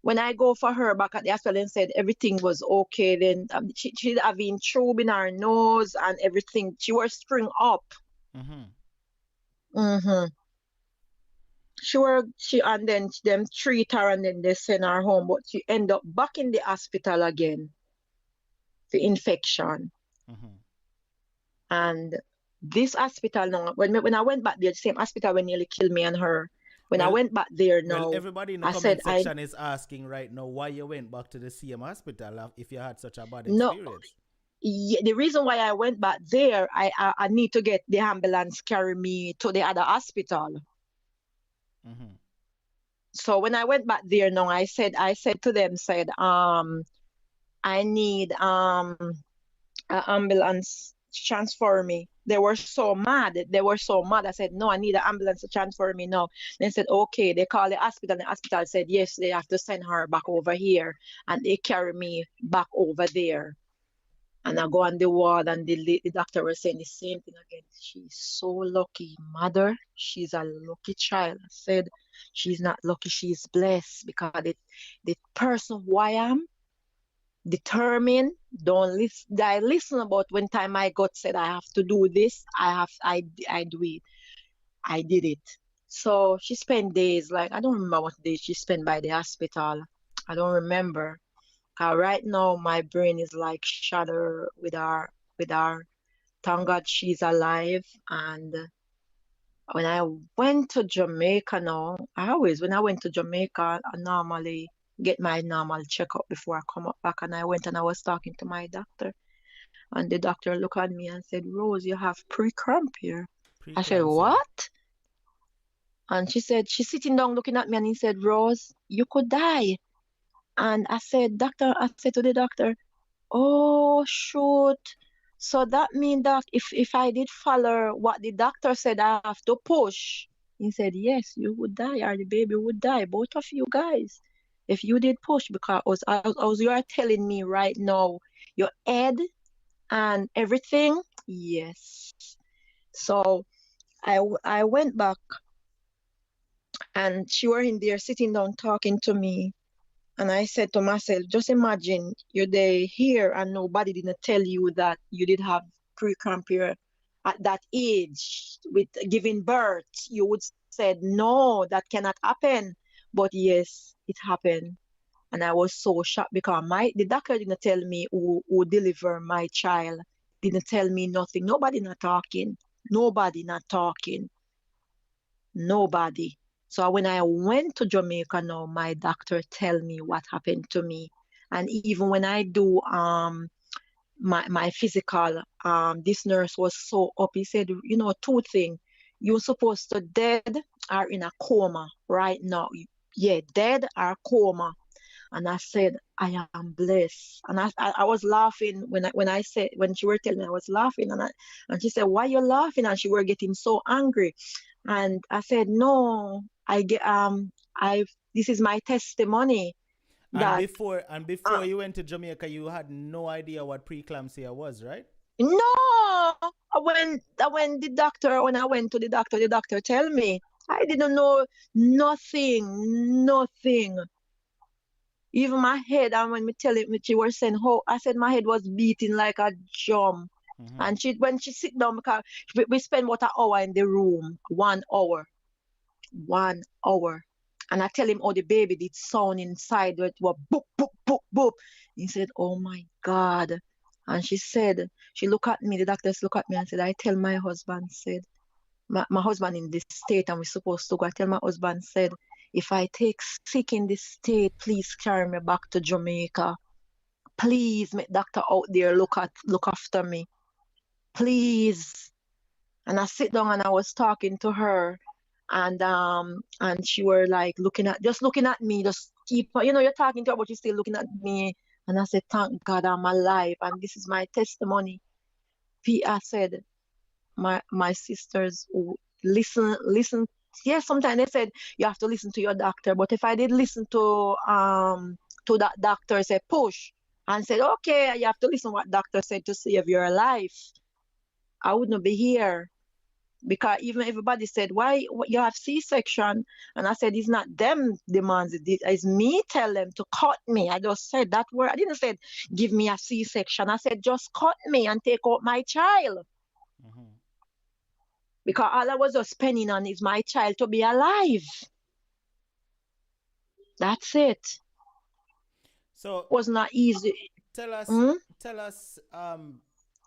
When I go for her back at the hospital and said everything was okay, then she having tube in her nose and everything. She was string up. And then them treat her and then they send her home, but she end up back in the hospital again. The infection. And this hospital now, when I went back there, the same hospital when nearly killed me and her. When I went back there now, well, everybody in the comment section is asking right now why you went back to the same hospital if you had such a bad experience. Yeah, the reason why I went back there, I need to get the ambulance carry me to the other hospital. So when I went back there now, I said to them, I need an ambulance to transfer me. They were so mad. I said, no, I need an ambulance to transfer me now. They said, okay. They called the hospital. The hospital said, yes, they have to send her back over here. And they carry me back over there. And I go on the ward and the doctor was saying the same thing again. She's so lucky, mother. She's a lucky child. I said, she's not lucky, she's blessed because the person who I am, determined, don't listen. I listen about when time I got said I have to do this. I do it. I did it. So she spent days, like I don't remember what days she spent by the hospital. I don't remember. Right now my brain is like shattered with her. Thank God she's alive. And when I went to Jamaica now, when I went to Jamaica, I normally get my normal checkup before I come up back. And I went and I was talking to my doctor. And the doctor looked at me and said, Rose, you have pre-cramp here. I said, what? And she said, she's sitting down looking at me and he said, Rose, you could die. And I said to the doctor, oh, shoot. So that means that if I did follow what the doctor said, I have to push. He said, yes, you would die or the baby would die, both of you guys. If you did push, because as you are telling me right now, your head and everything, yes. So I went back and she were in there sitting down talking to me. And I said to myself, just imagine you're there here and nobody didn't tell you that you did have pre-cramp here at that age with giving birth. You would said, no, that cannot happen. But yes, it happened. And I was so shocked because the doctor didn't tell me who delivered my child. Didn't tell me nothing. Nobody not talking. Nobody. So when I went to Jamaica now, my doctor tell me what happened to me. And even when I do my physical. This nurse was so up. He said, you know, two things. You're supposed to dead or in a coma right now. Yeah, dead or coma. And I said, I am blessed. And I was laughing when I said, when she were telling me, I was laughing. And she said, why you laughing? And she were getting so angry. And I said, no, this is my testimony And that, before you went to Jamaica, you had no idea what preeclampsia was, right? no, when I went to the doctor tell me, I didn't know nothing. Even my head, and when me tell it, she was saying, "Oh," I said my head was beating like a drum. Mm-hmm. And when she sit down, because we spend about an hour in the room, 1 hour, 1 hour. And I tell him, oh, the baby did sound inside, it was boop, boop, boop, boop. He said, oh my God. And she said, she look at me, the doctors look at me and said, I tell my husband, said, my husband in this state and we're supposed to go. I tell my husband, said, if I take sick in this state, please carry me back to Jamaica. Please, make doctor out there look after me. Please. And I sit down and I was talking to her, and she were like looking at me, just keep, you know, you're talking to her, but you're still looking at me. And I said, thank God I'm alive, and this is my testimony. I said, my sisters, listen. Yes, sometimes they said you have to listen to your doctor, but if I did listen to that doctor say push and said, okay, you have to listen what doctor said to save your life, I wouldn't be here. Because even everybody said, why you have C-section? And I said, it's not them demands it, it's me tell them to cut me. I just said that word. I didn't say give me a C-section. I said just cut me and take out my child. Mm-hmm. Because all I was just penning on is my child to be alive. That's it. So it was not easy. Tell us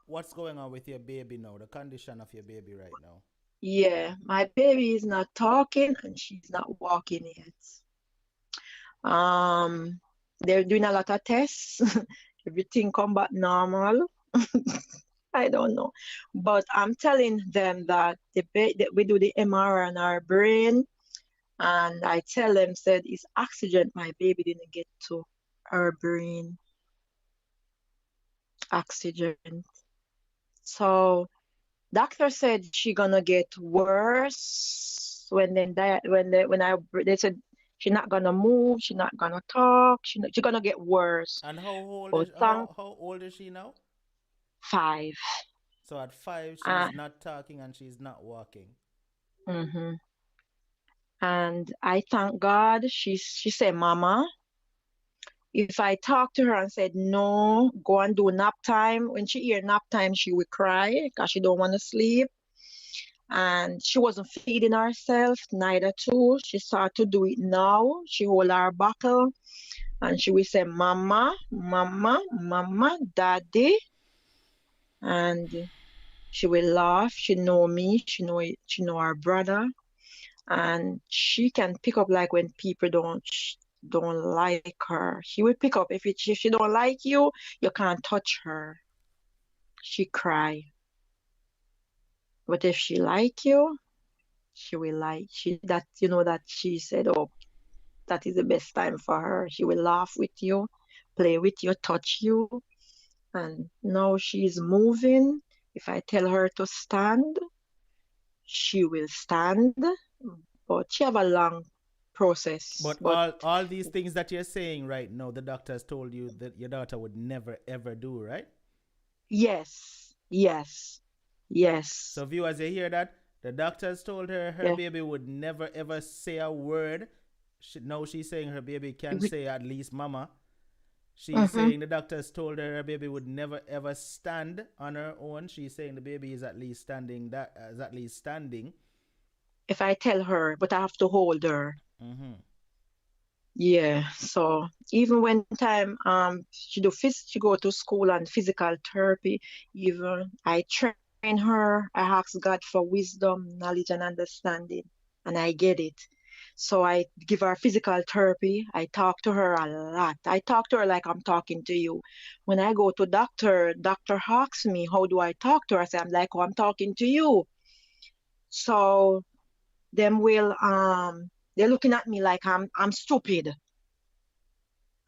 what's going on with your baby now, the condition of your baby right now. Yeah, my baby is not talking and she's not walking yet. They're doing a lot of tests. Everything come back normal. I don't know. But I'm telling them that we do the MRI on our brain, and I tell them, said, it's oxygen my baby didn't get to her brain. Oxygen. So doctor said she gonna get worse when they said she's not gonna move, she's not gonna talk, she's gonna get worse. And how old is she now? 5. So at 5 she's not talking and she's not walking. Mm-hmm. And I thank God she said, Mama, if I talk to her and said no, go and do nap time, when she hear nap time she will cry because she don't want to sleep. And she wasn't feeding herself, neither too. She started to do it now. She hold her bottle and she will say, Mama, Mama, Mama, Daddy. And she will laugh. She know me. She know her brother. And she can pick up like when people don't like her. She will pick up. If she don't like you, you can't touch her. She cry. But if she like you, she will like that she said, oh, that is the best time for her. She will laugh with you, play with you, touch you. And now she's moving. If I tell her to stand, she will stand. But she have a long process. But all these things that you're saying right now, the doctors told you that your daughter would never ever do, right? Yes. So viewers, you hear that? The doctors told her baby would never ever say a word. Now she's saying her baby can say at least mama. She's saying the doctors told her baby would never ever stand on her own. She's saying the baby is at least standing. If I tell her, but I have to hold her. Mm-hmm. Yeah. So even when time she go to school and physical therapy, even I train her. I ask God for wisdom, knowledge, and understanding, and I get it. So I give her physical therapy. I talk to her a lot. I talk to her like I'm talking to you. When I go to doctor asks me, how do I talk to her? I say, I'm like, oh, I'm talking to you. So them will they're looking at me like I'm stupid.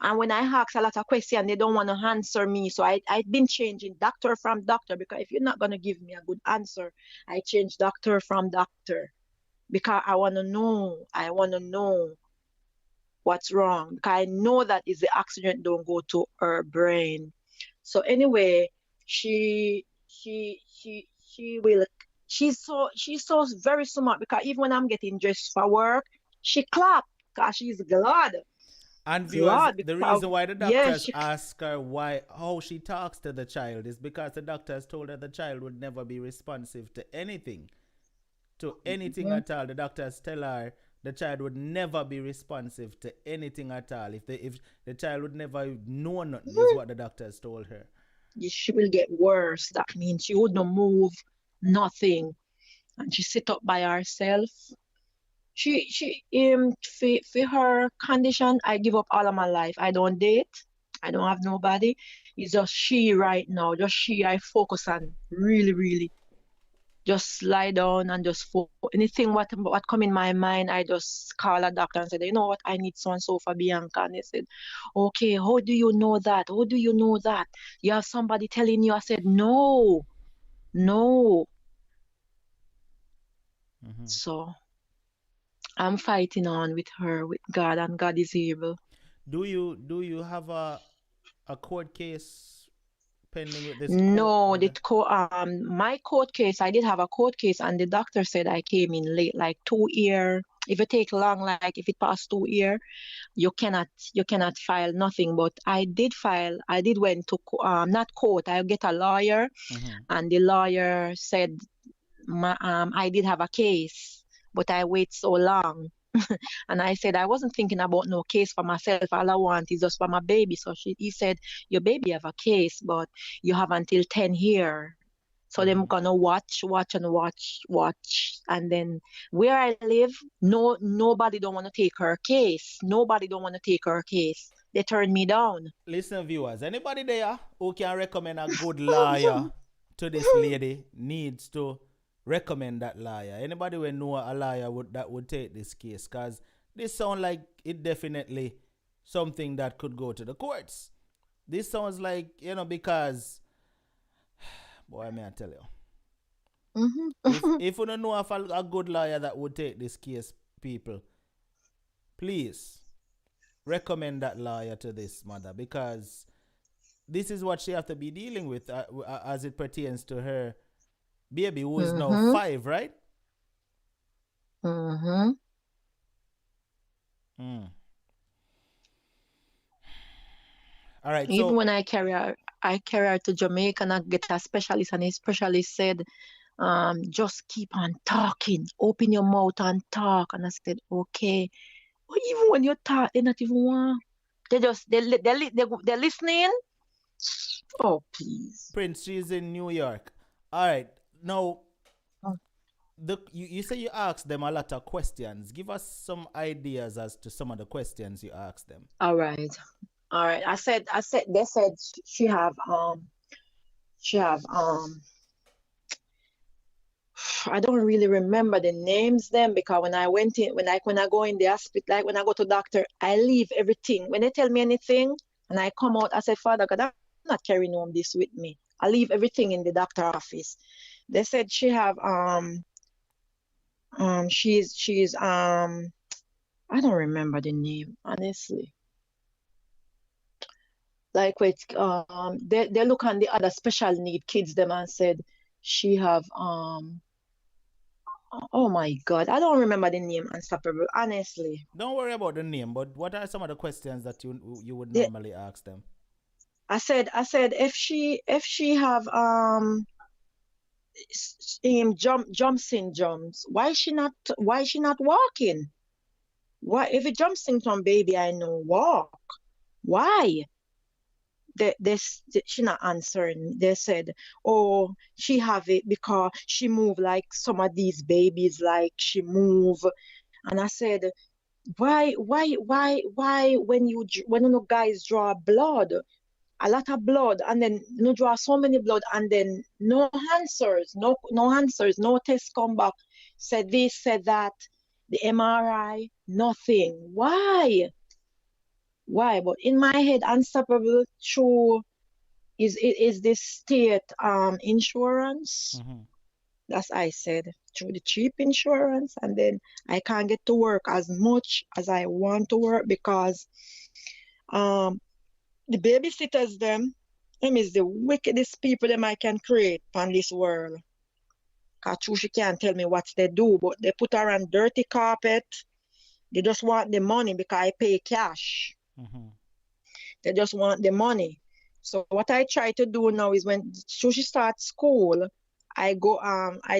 And when I ask a lot of questions, they don't want to answer me. So I've been changing doctor from doctor, because if you're not going to give me a good answer, I change doctor from doctor, because I want to know. I want to know what's wrong, because I know that is the accident don't go to her brain. So anyway, she will, she's so very smart, because even when I'm getting dressed for work, she clap, because she's glad. And viewers, Glad the because reason why the yeah, doctors ask her how she talks to the child is because the doctors told her the child would never be responsive to anything. To anything mhm. at all. The doctors tell her the child would never be responsive to anything at all. If the child would never know nothing, is what the doctors told her. She will get worse. That means she would not move, nothing, and she sit up by herself. For her condition, I give up all of my life. I don't date. I don't have nobody. It's just she right now. Just she. I focus on really, really. Just lie down and just anything what come in my mind. I just call a doctor and say, you know what, I need so and so for Bianca. And they said, okay, how do you know that? How do you know that? You have somebody telling you? I said, no, no. Mm-hmm. So I'm fighting on with her, with God, and God is able. Do you have a court case pending with this court No, with the my court case, I did have a court case, and the doctor said I came in late, like 2 year. If it take long, like if it past 2 year, you cannot file nothing. But I did file. I did went to not court. I get a lawyer, mm-hmm. and the lawyer said I did have a case, but I wait so long. And I said I wasn't thinking about no case for myself. All I want is just for my baby. So he said, your baby have a case, but you have until 10 here. So them Mm-hmm. gonna watch, and then where I live, nobody don't want to take her case. Nobody don't want to take her case. They turn me down. Listen, viewers, anybody there who can recommend a good lawyer to this lady needs to recommend that lawyer. Anybody will know a lawyer that would take this case, because this sounds like it definitely something that could go to the courts. This sounds like, because, boy, may I tell you, Mhm. if you don't know of a good lawyer that would take this case, people, please recommend that lawyer to this mother, because this is what she have to be dealing with as it pertains to her baby, who is now Mhm. 5, right? Mhm. Mm. All right, Even so when I carry her to Jamaica and I get a specialist, and the specialist said, just keep on talking, open your mouth and talk. And I said, okay. But even when you talk, they not even want. They just they're listening. Oh please. Prince, she's in New York. All right, now Oh, you say you asked them a lot of questions. Give us some ideas as to some of the questions you asked them. all right, all right. I said they said she have I don't really remember the names them, because when I went in, when I go in the hospital, like when I go to doctor, I leave everything. When they tell me anything and I come out, I say, Father God, I'm not carrying home this with me. I leave everything in the doctor office. They said she have she's I don't remember the name, honestly. Like with they look on the other special need kids them and said she have oh my God, I don't remember the name, Unstoppable, honestly. Don't worry about the name, but what are some of the questions that you would The, normally ask them? I said if she have jump syndromes, why she not walking? Why, if it jump syndrome baby, I know walk. Why? She not answering. They said, oh, she have it because she move like some of these babies, like she move. And I said, why when you guys draw blood, a lot of blood, and then you draw so many blood, and then no answers, no answers, no tests come back, said this, said that, the MRI, nothing. Why? But in my head, unstoppable through is this state insurance. That's I said, through the cheap insurance, and then I can't get to work as much as I want to work because the babysitters them is the wickedest people them I can create on this world. Cause true she can't tell me what they do, but they put her on dirty carpet. They just want the money because I pay cash. They just want the money. So what I try to do now is when she starts school, I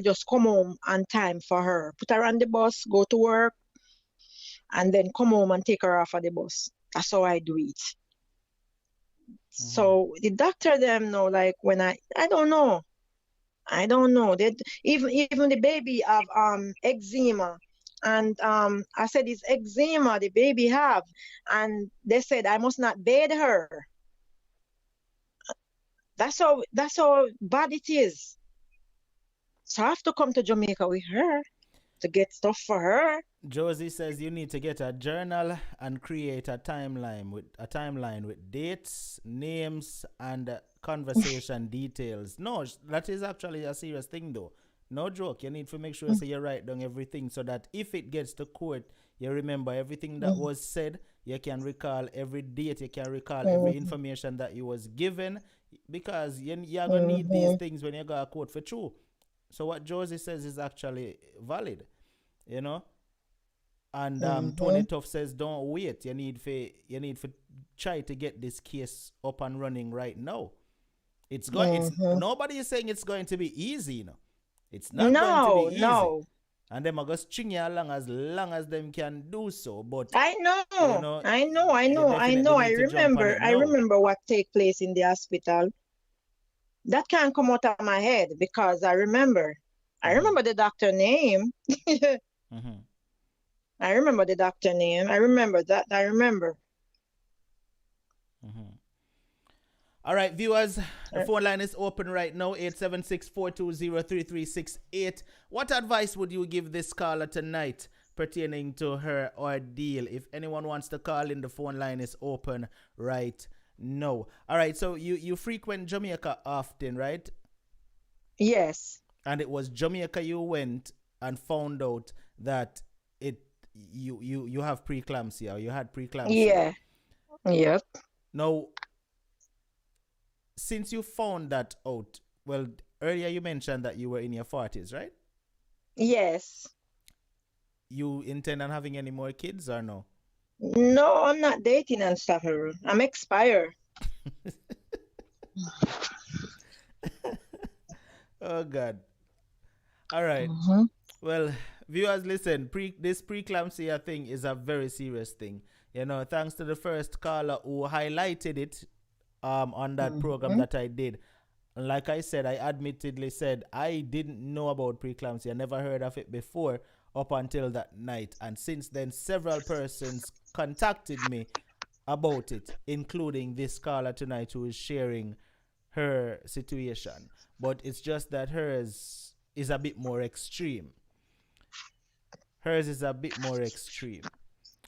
just come home on time for her. Put her on the bus, go to work, and then come home and take her off of the bus. That's how I do it. So the doctor them know, like when I don't know. They even the baby have eczema. And I said, it's eczema the baby have. And they said I must not bathe her. That's how bad it is. So I have to come to Jamaica with her to get stuff for her. Josie says you need to get a journal and create a timeline with dates, names, and conversation details. No, that is actually a serious thing though. No joke. You need to make sure you write down everything so that if it gets to court, you remember everything that was said. You can recall every date. You can recall every information that you was given, because you're going to need these things when you go to court for true. So what Josie says is actually valid, you know. And Tony Tuff says, don't wait. You need to try to get this case up and running right now. It's nobody is saying it's going to be easy, you know. It's not going to be easy. No. And them are going to string you along as them can do so. But I know. You know, I know. I remember what take place in the hospital. That can't come out of my head because I remember. I remember the doctor name. I remember the doctor name. I remember that. All right, viewers, the phone line is open right now, 876-420-3368. What advice would you give this caller tonight pertaining to her ordeal? If anyone wants to call in, the phone line is open right now. All right, so you frequent Jamaica often, right? Yes. And it was Jamaica you went and found out that you have preeclampsia, or you had preeclampsia. Yeah. Yep. Now, since you found that out, well, earlier you mentioned that you were in your 40s, right? Yes. You intend on having any more kids or no? No, I'm not dating and stuff. I'm expired. Oh, God. All right. Well, viewers, listen, this preeclampsia thing is a very serious thing. You know, thanks to the first caller who highlighted it on that program that I did. Like I said, I admittedly said I didn't know about preeclampsia. I never heard of it before up until that night. And since then, several persons contacted me about it, including this caller tonight who is sharing her situation. But it's just that hers is a bit more extreme. Hers is a bit more extreme.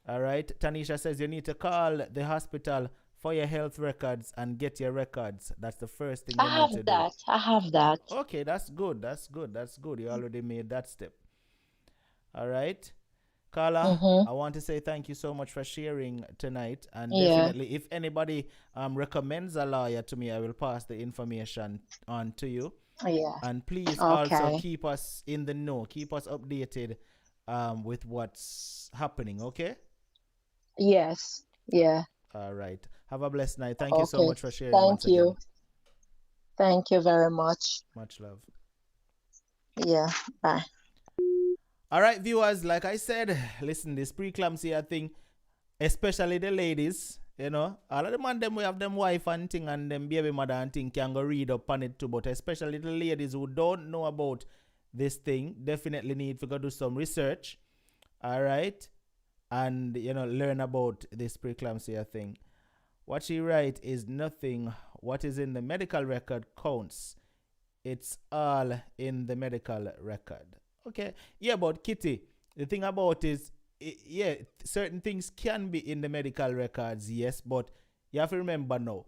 All right. Tanisha says you need to call the hospital for your health records and get your records. That's the first thing you need to do. I have that. Okay, that's good. You already made that step. All right. Carla, I want to say thank you so much for sharing tonight. And definitely, if anybody recommends a lawyer to me, I will pass the information on to you. Yeah. And please also keep us in the know. Keep us updated with what's happening, okay? Yes. Yeah. All right. Have a blessed night. Thank you so much for sharing. Thank you. Again. Thank you very much. Much love. Yeah. Bye. All right, viewers, like I said, listen, this preeclampsia thing, especially the ladies, you know, all of the man them we have them wife and thing and them baby mother and thing can go read up on it too, but especially the ladies who don't know about this thing definitely need to go do some research. All right. and learn about this preeclampsia thing. What she write is nothing. What is in the medical record counts. It's all in the medical record. Okay. Yeah, but Kitty, the thing about is, yeah, certain things can be in the medical records, yes, but you have to remember now,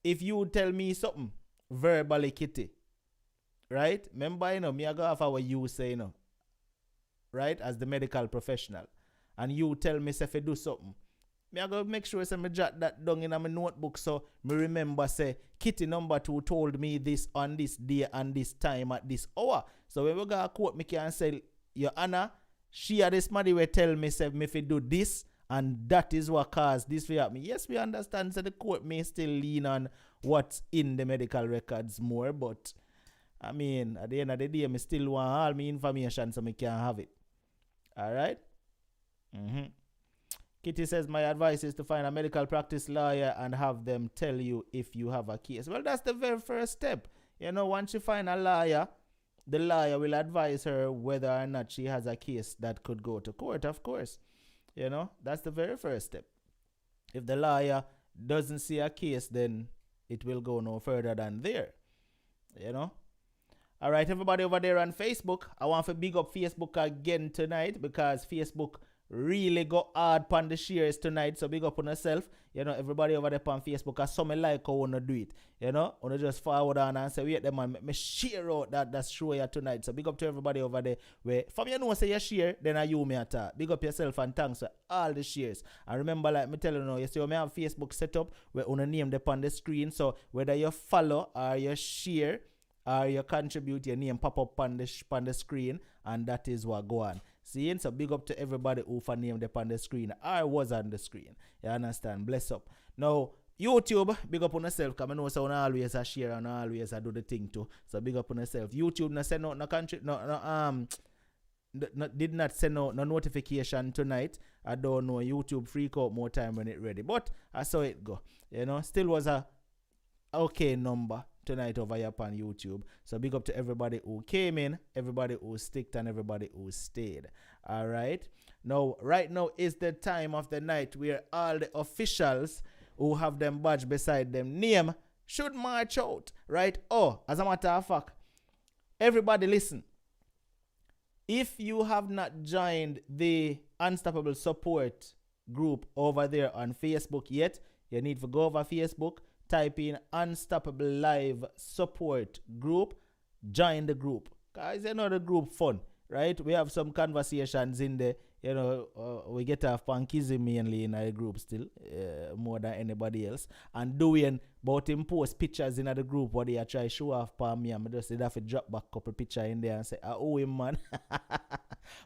if you tell me something verbally, Kitty, right? Remember, me I go off what you say, right? As the medical professional. And you tell me if I do something. Me I go make sure say me jot that down in my notebook so me remember say Kitty number 2 told me this on this day and this time at this hour. So when we go to court, me can say, Your Honor, she or this money will tell me say me if I do this and that is what caused this to happen. Yes, we understand so the court may still lean on what's in the medical records more, but I mean at the end of the day, me still want all my information so me can have it. Alright? Kitty says, my advice is to find a medical practice lawyer and have them tell you if you have a case. Well, that's the very first step. Once you find a lawyer, the lawyer will advise her whether or not she has a case that could go to court, of course. That's the very first step. If the lawyer doesn't see a case, then it will go no further than there. All right, everybody over there on Facebook, I want to big up Facebook again tonight because Facebook really go hard on the shares tonight. So big up on yourself. Everybody over there on Facebook, because some like how wanna do it. Wanna just forward on and say, wait, them man, me share out that show here tonight. So big up to everybody over there. Where from say you share, then I you me at big up yourself and thanks for all the shares. And remember, like me tell you now, you see, we have Facebook set up where wanna name them on the screen. So whether you follow or you share or you contribute, your name pop up on the screen, and that is what go on. See, so big up to everybody who for named up on the screen. I was on the screen. You understand? Bless up. Now, YouTube, big up on yourself, because I know so I always a share and I always a do the thing too. So big up on yourself. YouTube no send out no country did not send out no notification tonight. I don't know. YouTube freak out more time when it ready. But I saw it go. Still was a okay number tonight over here on YouTube. So big up to everybody who came in, everybody who sticked, and everybody who stayed. All right. Now, right now is the time of the night where all the officials who have them badge beside them name should march out. Right? Oh, as a matter of fact, everybody listen. If you have not joined the Unstoppable support group over there on Facebook yet, you need to go over Facebook, type in Unstoppable Live Support Group, join the group. Guys, the group fun, right? We have some conversations in there. We get off pankism mainly in our group still, more than anybody else. And doing about him post pictures in the group what they are trying to show off for me. I just have to drop back a couple pictures in there and say, I owe him, man.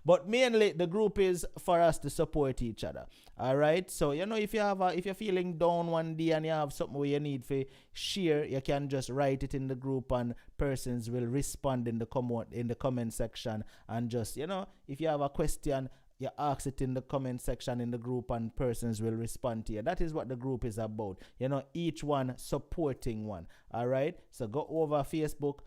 But mainly the group is for us to support each other. All right. So if you're feeling down one day and you have something where you need to share, you can just write it in the group and persons will respond in the comment section. And just if you have a question, you ask it in the comment section in the group and persons will respond to you. That is what the group is about. Each one supporting one. All right. So go over Facebook,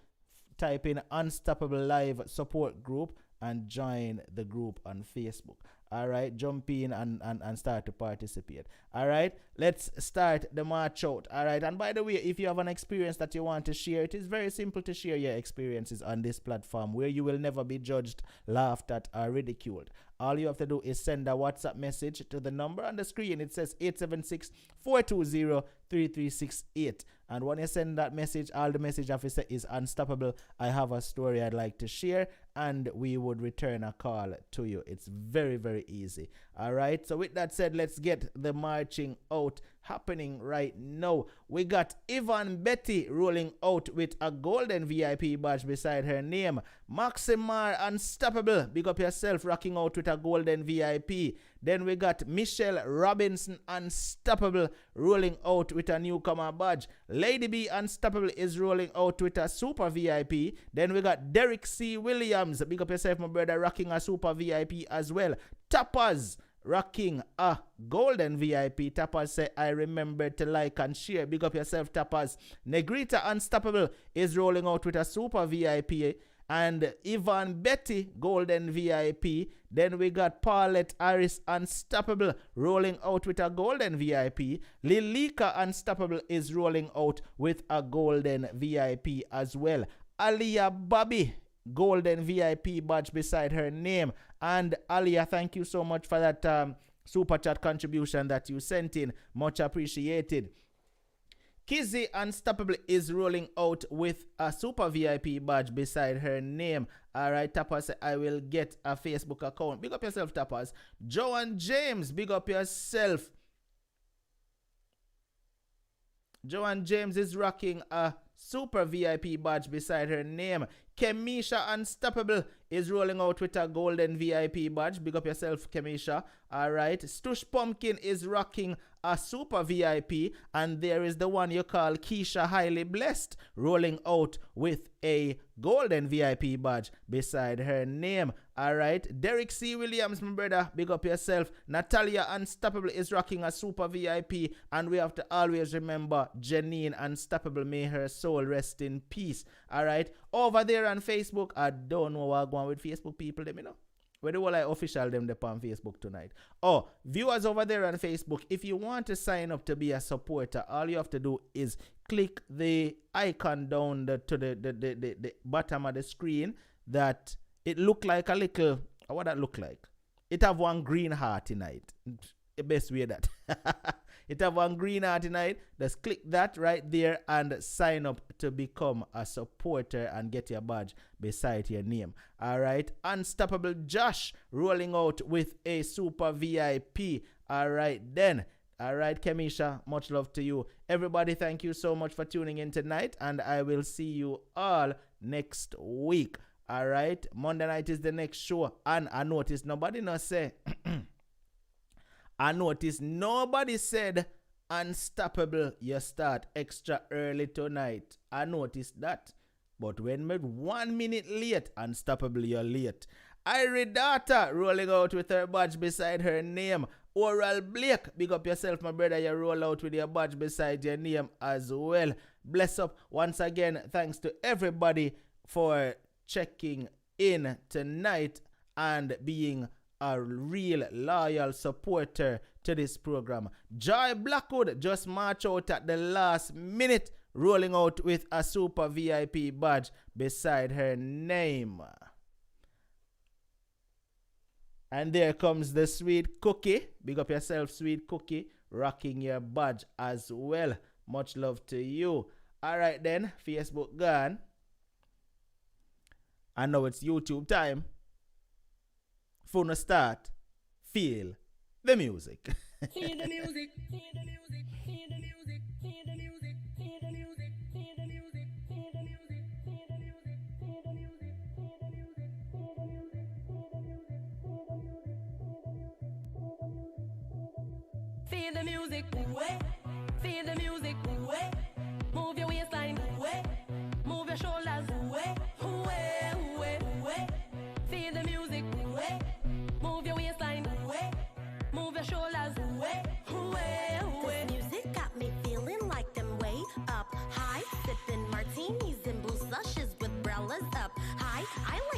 type in Unstoppable Live Support Group and join the group on Facebook. All right, jump in and start to participate. All right, let's start the march out. All right, and by the way, if you have an experience that you want to share, it is very simple to share your experiences on this platform where you will never be judged, laughed at, or ridiculed. All you have to do is send a WhatsApp message to the number on the screen. It says 876-420-3368. And when you send that message, all the message officer is Unstoppable. I have a story I'd like to share, and we would return a call to you. It's very, very easy. All right. So with that said, let's get the marching out happening right now. We got Yvonne Betty rolling out with a golden VIP badge beside her name. Maximar Unstoppable, big up yourself, rocking out with a golden VIP. Then we got Michelle Robinson Unstoppable rolling out with a newcomer badge. Lady B Unstoppable is rolling out with a super VIP. Then we got Derek C. Williams, big up yourself, my brother, rocking a super VIP as well. Tappers rocking a golden VIP. Tappers say, I remember to like and share. Big up yourself, Tappers. Negrita Unstoppable is rolling out with a super VIP. And Yvonne Betty, golden VIP. Then we got Paulette Harris, Unstoppable, rolling out with a golden VIP. Lilika Unstoppable is rolling out with a golden VIP as well. Aliyah Bobby, golden VIP badge beside her name. And Aliyah, thank you so much for that super chat contribution that you sent in. Much appreciated. Kizzy Unstoppable is rolling out with a super VIP badge beside her name. Alright, Tapas, I will get a Facebook account. Big up yourself, Tapas. Joanne James, big up yourself. Joanne James is rocking a super VIP badge beside her name. Kemisha Unstoppable is rolling out with a golden VIP badge. Big up yourself, Kemisha. Alright. Stush Pumpkin is rocking a super VIP. And there is the one you call Keisha Highly Blessed, rolling out with a golden VIP badge beside her name. Alright. Derek C. Williams, my brother, big up yourself. Natalia Unstoppable is rocking a super VIP. And we have to always remember Janine Unstoppable. May her soul rest in peace. Alright. Over there on Facebook, I don't know what I'm going with Facebook people, let me know. Where the whole official them on Facebook tonight. Oh, viewers over there on Facebook, if you want to sign up to be a supporter, all you have to do is click the icon down to the bottom of the screen that it look like a little, what that look like? It have one green heart tonight. The best way that. It have one green heart tonight. Just click that right there and sign up to become a supporter and get your badge beside your name. Alright. Unstoppable Josh rolling out with a super VIP. Alright then. Alright, Kemisha, much love to you. Everybody, thank you so much for tuning in tonight, and I will see you all next week. Alright, Monday night is the next show, and I noticed nobody not say I noticed nobody said Unstoppable, you start extra early tonight. I noticed that. But when we're 1 minute late, Unstoppable, you're late. Iridata rolling out with her badge beside her name. Oral Blake, big up yourself, my brother. You roll out with your badge beside your name as well. Bless up. Once again, thanks to everybody for checking in tonight and being a real loyal supporter to this program. Joy Blackwood just march out at the last minute, rolling out with a super VIP badge beside her name. And there comes the Sweet Cookie. Big up yourself, Sweet Cookie, rocking your badge as well. Much love to you. Alright then, Facebook gone. And now it's YouTube time. For a start, feel the music. Feel the music, feel the music, feel the music, feel the music, feel the music, feel the music, feel the music, feel the music, feel the music, feel the music, feel the music, feel the music, feel the music, feel the music, feel the music, move your waistline, move your shoulders, feel the music, move your waistline, move your shoulders, This music got me feeling like them way up high, sipping martinis and blue slushes with umbrellas up high. I like